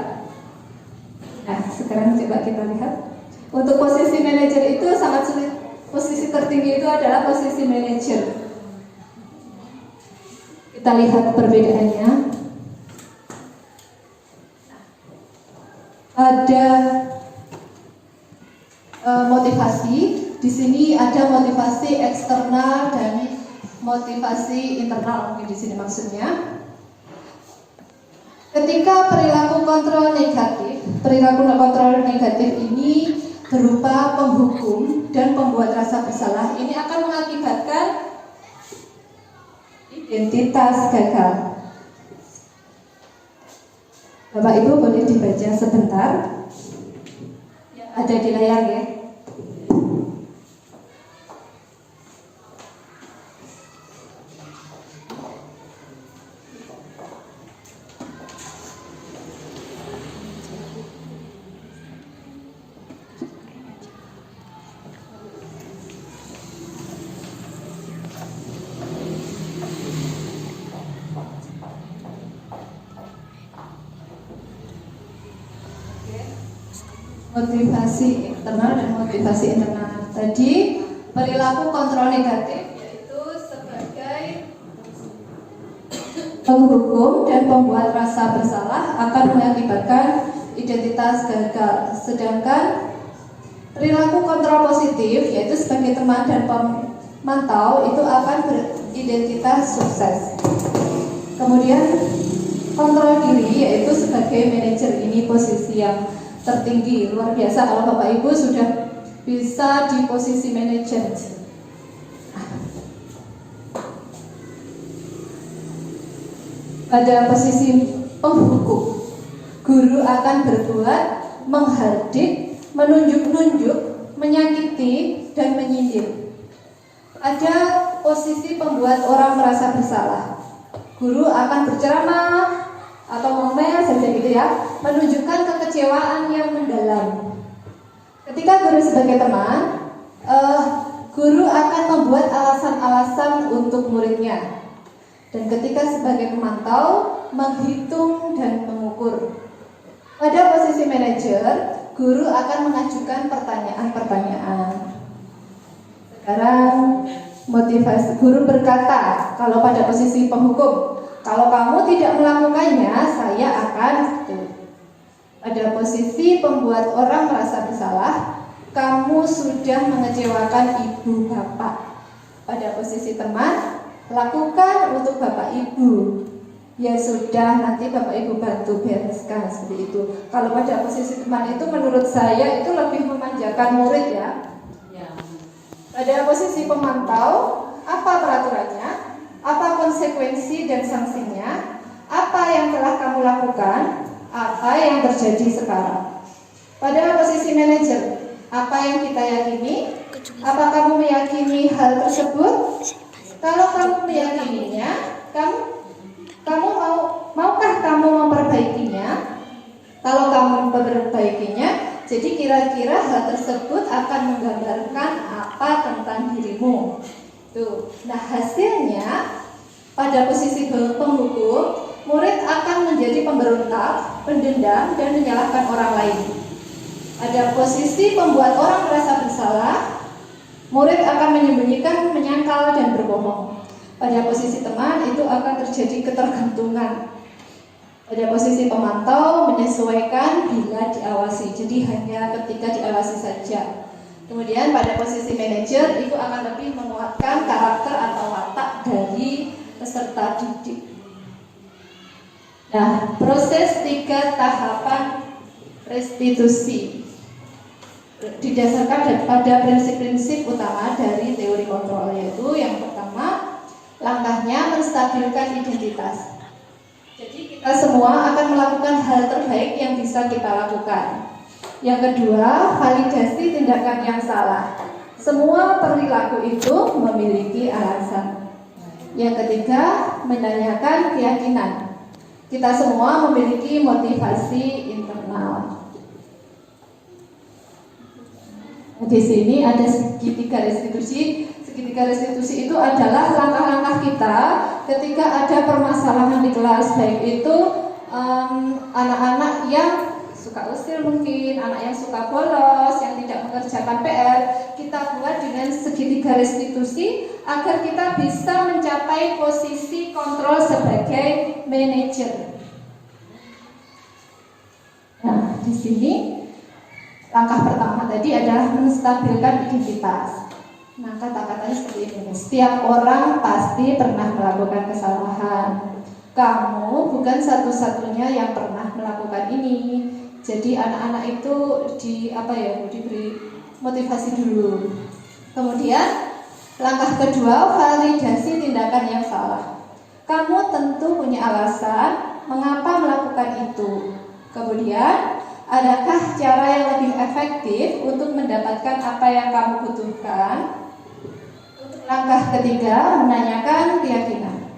Nah, sekarang coba kita lihat. Untuk posisi manajer itu sangat sulit. Posisi tertinggi itu adalah posisi manajer. Kita lihat perbedaannya. Ada motivasi. Di sini ada motivasi eksternal dan motivasi internal. Mungkin di sini maksudnya. Ketika perilaku kontrol negatif ini berupa penghukum dan pembuat rasa bersalah, ini akan mengakibatkan identitas gagal. Bapak Ibu boleh dibaca sebentar, ada di layar ya. Motivasi eksternal dan motivasi internal. Tadi perilaku kontrol negatif yaitu sebagai penghukum dan pembuat rasa bersalah akan mengakibatkan identitas gagal. Sedangkan perilaku kontrol positif yaitu sebagai teman dan pemantau itu akan beridentitas sukses. Kemudian kontrol diri yaitu sebagai manajer, ini posisi yang tertinggi, luar biasa kalau Bapak Ibu sudah bisa di posisi manajer. Pada posisi penghukum, guru akan berbuat menghardik, menunjuk-nunjuk, menyakiti, dan menyindir. Pada posisi pembuat orang merasa bersalah, guru akan berceramah atau ngomel saja gitu ya, menunjukkan kekecewaan yang mendalam. Ketika guru sebagai teman, guru akan membuat alasan-alasan untuk muridnya. Dan ketika sebagai pemantau, menghitung dan mengukur. Pada posisi manajer, guru akan mengajukan pertanyaan-pertanyaan. Sekarang motivasi, guru berkata, kalau pada posisi penghukum, kalau kamu tidak melakukannya, saya akan Pada posisi pembuat orang merasa bersalah, kamu sudah mengecewakan ibu bapak. Pada posisi teman, lakukan untuk bapak ibu. Ya sudah, nanti bapak ibu bantu bereskan, seperti itu. Kalau pada posisi teman itu menurut saya itu lebih memanjakan murid ya. Pada posisi pemantau, apa peraturannya? Apa konsekuensi dan sanksinya? Apa yang telah kamu lakukan? Apa yang terjadi sekarang? Pada posisi manajer, apa yang kita yakini? Apa kamu meyakini hal tersebut? Kalau kamu meyakininya, kamu maukah kamu memperbaikinya? Kalau kamu memperbaikinya, jadi kira-kira hal tersebut akan menggambarkan apa tentang dirimu. Tuh. Nah, hasilnya pada posisi penghukum, murid akan menjadi pemberontak, pendendam, dan menyalahkan orang lain. Pada posisi pembuat orang merasa bersalah, murid akan menyembunyikan, menyangkal, dan berbohong. Pada posisi teman itu akan terjadi ketergantungan. Pada posisi pemantau, menyesuaikan bila diawasi. Jadi hanya ketika diawasi saja. Kemudian pada posisi manajer itu akan lebih menguatkan karakter atau watak dari peserta didik. Nah, proses 3 tahapan restitusi. didasarkan pada prinsip-prinsip utama dari teori kontrol, yaitu yang pertama, langkahnya menstabilkan identitas. Jadi kita semua akan melakukan hal terbaik yang bisa kita lakukan. Yang kedua, validasi tindakan yang salah. Semua perilaku itu memiliki alasan. Yang ketiga, menanyakan keyakinan. Kita semua memiliki motivasi internal. Di sini ada segitiga restitusi. Segitiga restitusi itu adalah langkah-langkah kita ketika ada permasalahan di kelas, baik itu anak-anak yang suka usil mungkin, anak yang suka bolos, yang tidak mengerjakan PR, kita buat dengan segitiga restitusi agar kita bisa mencapai posisi kontrol sebagai manajer. Nah, di sini langkah pertama tadi adalah menstabilkan identitas. Nah, kata-katanya seperti ini. Setiap orang pasti pernah melakukan kesalahan. Kamu bukan satu-satunya yang pernah melakukan ini. Jadi anak-anak itu diberi motivasi dulu. Kemudian langkah kedua, validasi tindakan yang salah. Kamu tentu punya alasan mengapa melakukan itu. Kemudian, adakah cara yang lebih efektif untuk mendapatkan apa yang kamu butuhkan? Langkah ketiga, menanyakan keyakinan.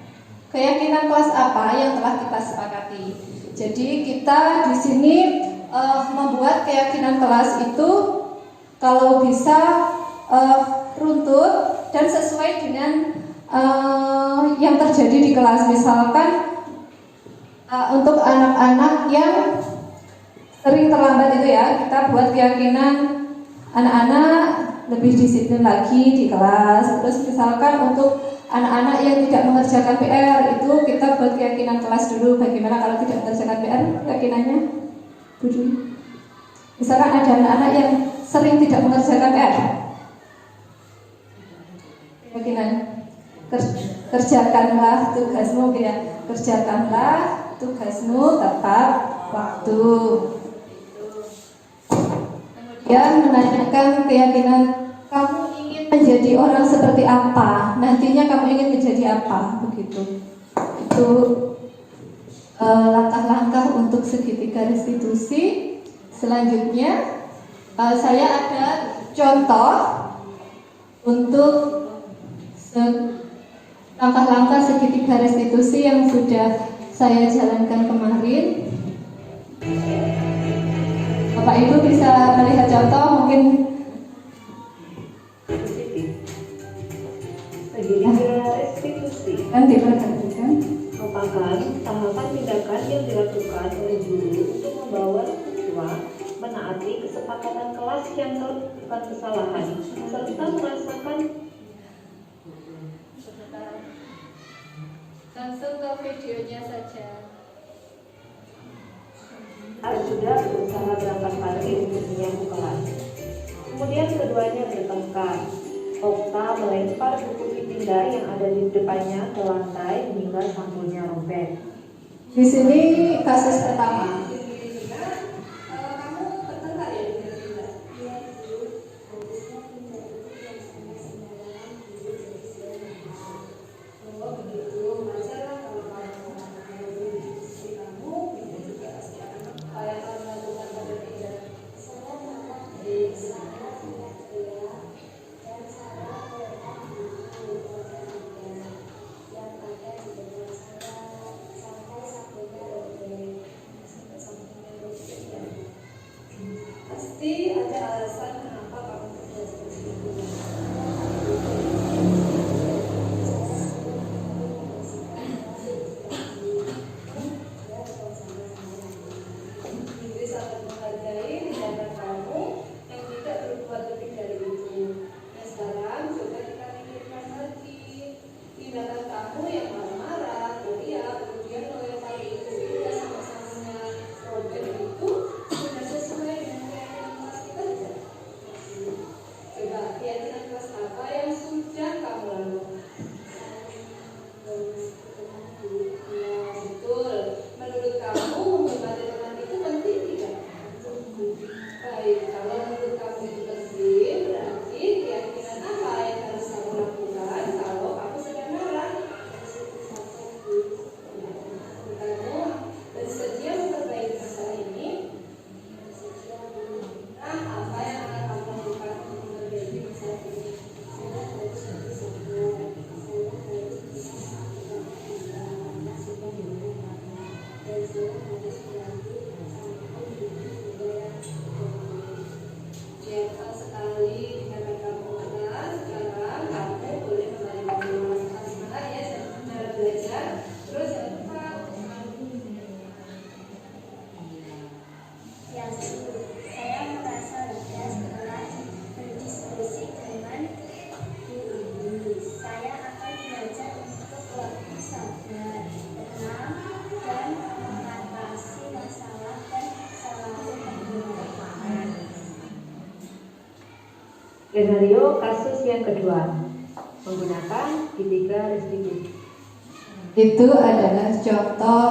Keyakinan kelas apa yang telah kita sepakati? Jadi kita di sini membuat keyakinan kelas itu kalau bisa runtut dan sesuai dengan yang terjadi di kelas. Misalkan untuk anak-anak yang sering terlambat itu ya, kita buat keyakinan anak-anak lebih disiplin lagi di kelas. Terus misalkan untuk anak-anak yang tidak mengerjakan PR itu kita buat keyakinan kelas dulu. Bagaimana kalau tidak mengerjakan PR keyakinannya? Misalkan ada anak-anak yang sering tidak mengerjakan PR, keyakinan kerjakanlah tugasmu ya, kerjakanlah tugasmu tepat waktu. Kemudian menanyakan keyakinan, kamu ingin menjadi orang seperti apa? Nantinya kamu ingin menjadi apa? Begitu. Itu langkah-langkah untuk segitiga restitusi. Selanjutnya saya ada contoh untuk langkah-langkah segitiga restitusi yang sudah saya jalankan kemarin. Bapak Ibu bisa melihat contoh mungkin. Segitiga restitusi Kan diperhatikan merupakan tahapan tindakan yang dilakukan oleh guru untuk membawa siswa menaati kesepakatan kelas yang telah melakukan kesalahan serta merasakan. langsung ke videonya saja. Sudah berusaha berangkat pagi untuk menyambut kelas. Kemudian keduanya bertengkar. Okta melempar buku Titinda yang ada di depannya ke lantai hingga sampulnya robek. Di sini kasus pertama. Skenario kasus yang kedua menggunakan segitiga restitusi. Itu adalah contoh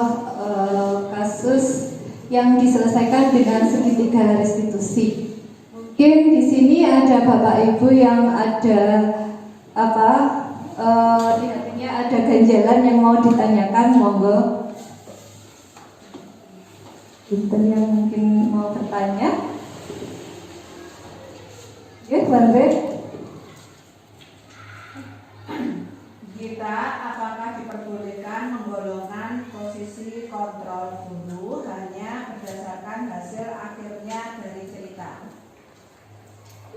kasus yang diselesaikan dengan segitiga restitusi. Mungkin di sini ada Bapak Ibu yang ada di hatinya ada ganjalan yang mau ditanyakan, monggo. Pinter yang mungkin mau bertanya. Oke, Bante. Kita apakah diperbolehkan menggolongkan posisi kontrol guru hanya berdasarkan hasil akhirnya dari cerita?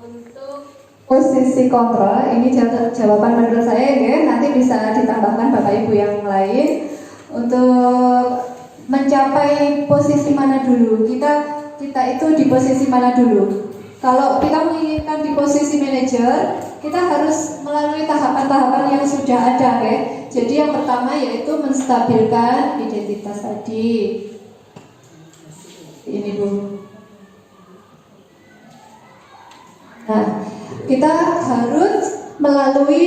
Untuk posisi kontrol ini jawaban menurut saya ya, nanti bisa ditambahkan Bapak Ibu yang lain. Untuk mencapai posisi mana dulu, kita itu di posisi mana dulu. Kalau kita menginginkan di posisi manajer, kita harus melalui tahapan-tahapan yang sudah ada ya. Jadi yang pertama yaitu menstabilkan identitas tadi. Ini Bu. Nah, kita harus melalui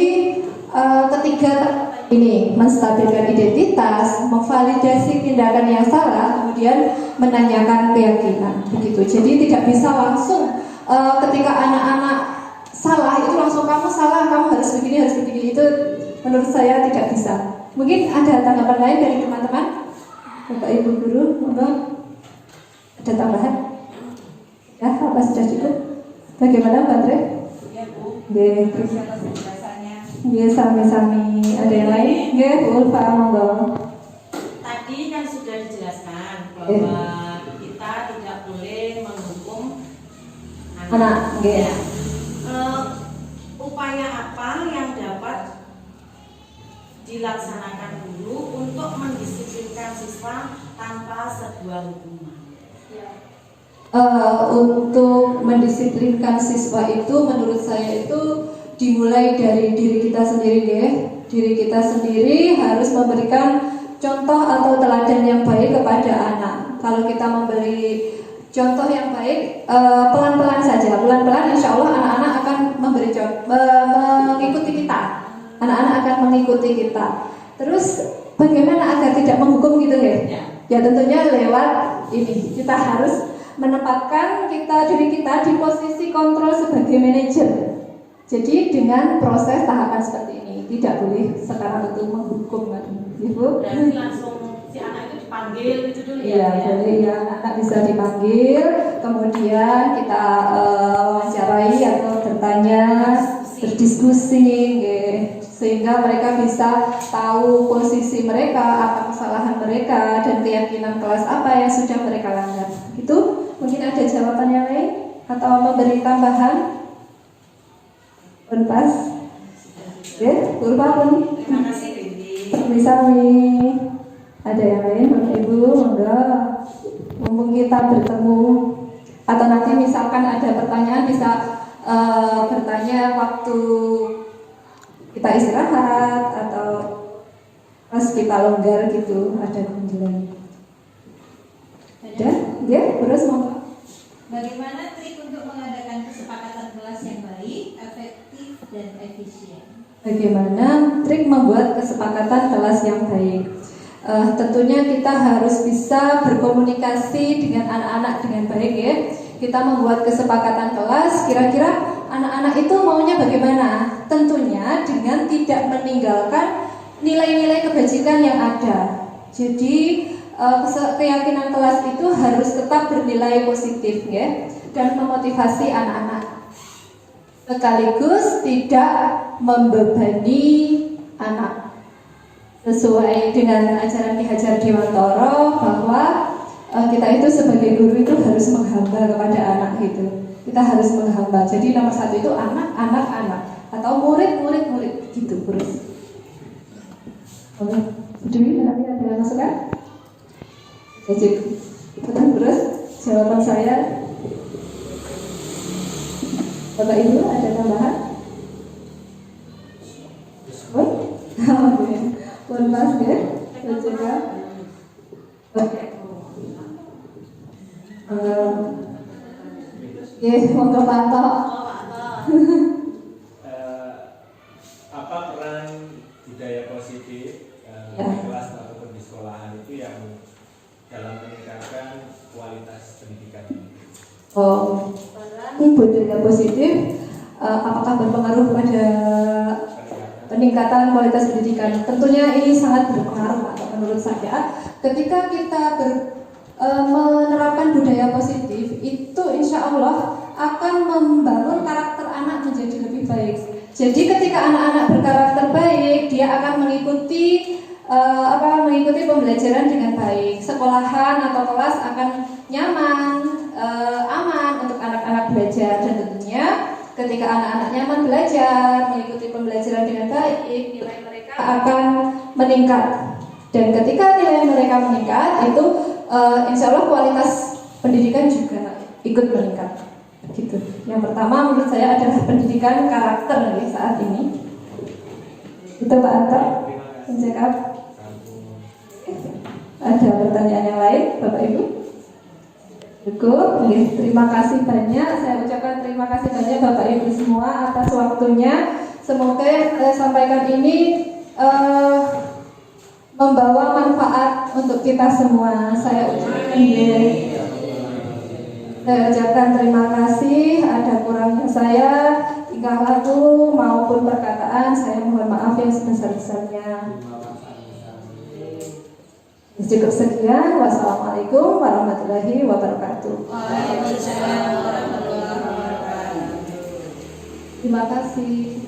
ketiga ini, menstabilkan identitas, memvalidasi tindakan yang salah, kemudian menanyakan keyakinan, begitu. Jadi tidak bisa langsung ketika anak-anak salah itu langsung kamu salah, kamu harus begini, itu menurut saya tidak bisa. Mungkin ada tanggapan lain dari teman-teman, Bapak Ibu guru, monggo. Ada tambahan? Ya, apa sudah cukup? Bagaimana Mbak Andre? Ya Bu, Nggih, terus atas penjelasannya. nggih sami-sami. Ada yang lain? Nggih, Bu Ulfa, monggo. Tadi kan sudah dijelaskan bahwa kita tidak boleh menghukum Anak, nggih. Ya. Upaya apa yang dapat dilaksanakan guru untuk mendisiplinkan siswa tanpa sebuah hukuman? Untuk mendisiplinkan siswa itu menurut saya itu dimulai dari diri kita sendiri ya. Diri kita sendiri harus memberikan contoh atau teladan yang baik kepada anak. Kalau kita memberi contoh yang baik, pelan-pelan saja, pelan-pelan insya Allah anak-anak akan mengikuti kita. Anak-anak akan mengikuti kita. Terus bagaimana agar tidak menghukum gitu ya? Ya tentunya lewat ini, kita harus menempatkan diri kita di posisi kontrol sebagai manajer. Jadi dengan proses tahapan seperti ini, tidak boleh sekarang itu menghukum kan, Ibu. Berarti langsung si anak itu dipanggil itu dulu ya? Iya, boleh ya, anak bisa dipanggil, kemudian kita wawancarai atau bertanya, berdiskusi, sehingga mereka bisa tahu posisi mereka, apa kesalahan mereka, dan keyakinan kelas apa yang sudah mereka langgar. Itu mungkin ada jawaban yang lain atau memberi tambahan? Pas, ya, pun. Terima kasih Bibi. Sami-sami. Ada yang lain, Bapak Ibu, monggo. Mumpung kita bertemu, atau nanti misalkan ada pertanyaan bisa bertanya waktu kita istirahat atau pas kita longgar gitu, ada kunjungan. Ada? Ya, terus monggo. Bagaimana trik untuk mengadakan kesepakatan kelas yang baik, efektif, dan efisien? Bagaimana trik membuat kesepakatan kelas yang baik? Tentunya kita harus bisa berkomunikasi dengan anak-anak dengan baik ya. Kita membuat kesepakatan kelas, kira-kira anak-anak itu maunya bagaimana? Tentunya dengan tidak meninggalkan nilai-nilai kebajikan yang ada. Jadi keyakinan kelas itu harus tetap bernilai positif ya, dan memotivasi anak-anak. Sekaligus tidak membebani anak. Sesuai dengan ajaran Ki Hajar Dewantara bahwa kita itu sebagai guru itu harus menghamba kepada anak gitu. Kita harus menghamba. Jadi nomor satu itu anak atau murid gitu terus. Oke, Dewi nanti ada masukan? Jadi betul terus jawaban saya. Bapak Ibu ada tambahan? Pun mas ya, juga. Oke. Monggo Pak Tok. budaya positif apakah berpengaruh pada peningkatan kualitas pendidikan? Tentunya ini sangat berpengaruh Pak, menurut saya. Ketika kita menerapkan budaya positif, itu insya Allah akan membangun karakter anak menjadi lebih baik. Jadi ketika anak-anak berkarakter baik, dia akan mengikuti pembelajaran dengan baik. Sekolahan atau kelas akan nyaman, aman untuk anak-anak belajar, dan tentunya ketika anak-anak nyaman belajar, mengikuti pembelajaran dengan baik, nilai mereka akan meningkat. Dan ketika nilai mereka meningkat, itu insya Allah kualitas pendidikan juga ikut meningkat. Gitu. Yang pertama menurut saya adalah pendidikan karakter nih saat ini. Itu Pak Anto. Menjawab. Ada pertanyaan yang lain, Bapak Ibu? Cukup. Terima kasih banyak. Saya ucapkan terima kasih banyak Bapak Ibu semua atas waktunya. Semoga yang saya sampaikan ini membawa manfaat untuk kita semua. Saya ucapkan terima kasih. Ada kurangnya saya tingkah laku maupun perkataan, saya mohon maaf yang sebesar-besarnya. Cukup sekian. Wassalamualaikum warahmatullahi wabarakatuh. Waalaikumsalam warahmatullahi wabarakatuh. Terima kasih.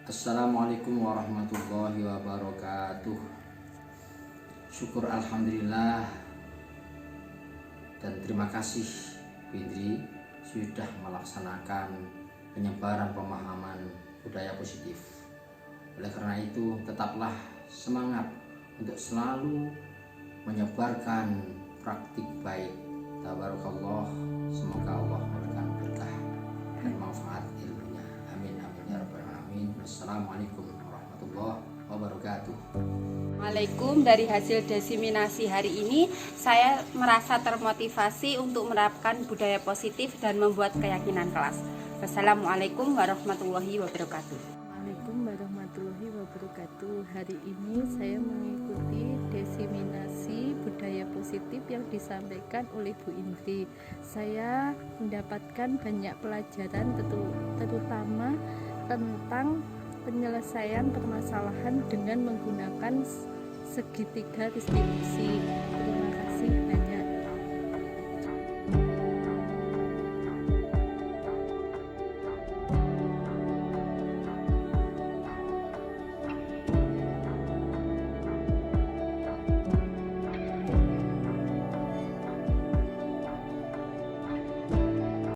Assalamualaikum warahmatullahi wabarakatuh. Syukur alhamdulillah dan terima kasih Fitri sudah melaksanakan penyebaran pemahaman budaya positif. Oleh karena itu tetaplah semangat untuk selalu menyebarkan praktik baik. Tabarakallah, semoga Allah memberikan berkah dan manfaat ilmunya. Amin amin ya rabbal alamin. Assalamualaikum warahmatullahi wabarakatuh. Assalamualaikum. Dari hasil diseminasi hari ini saya merasa termotivasi untuk menerapkan budaya positif dan membuat keyakinan kelas. Wassalamualaikum warahmatullahi wabarakatuh. Waalaikumsalam warahmatullahi wabarakatuh. Hari ini saya mengikuti diseminasi budaya positif yang disampaikan oleh Bu Indri. Saya mendapatkan banyak pelajaran terutama tentang penyelesaian permasalahan dengan menggunakan segitiga distribusi. Terima kasih banyak.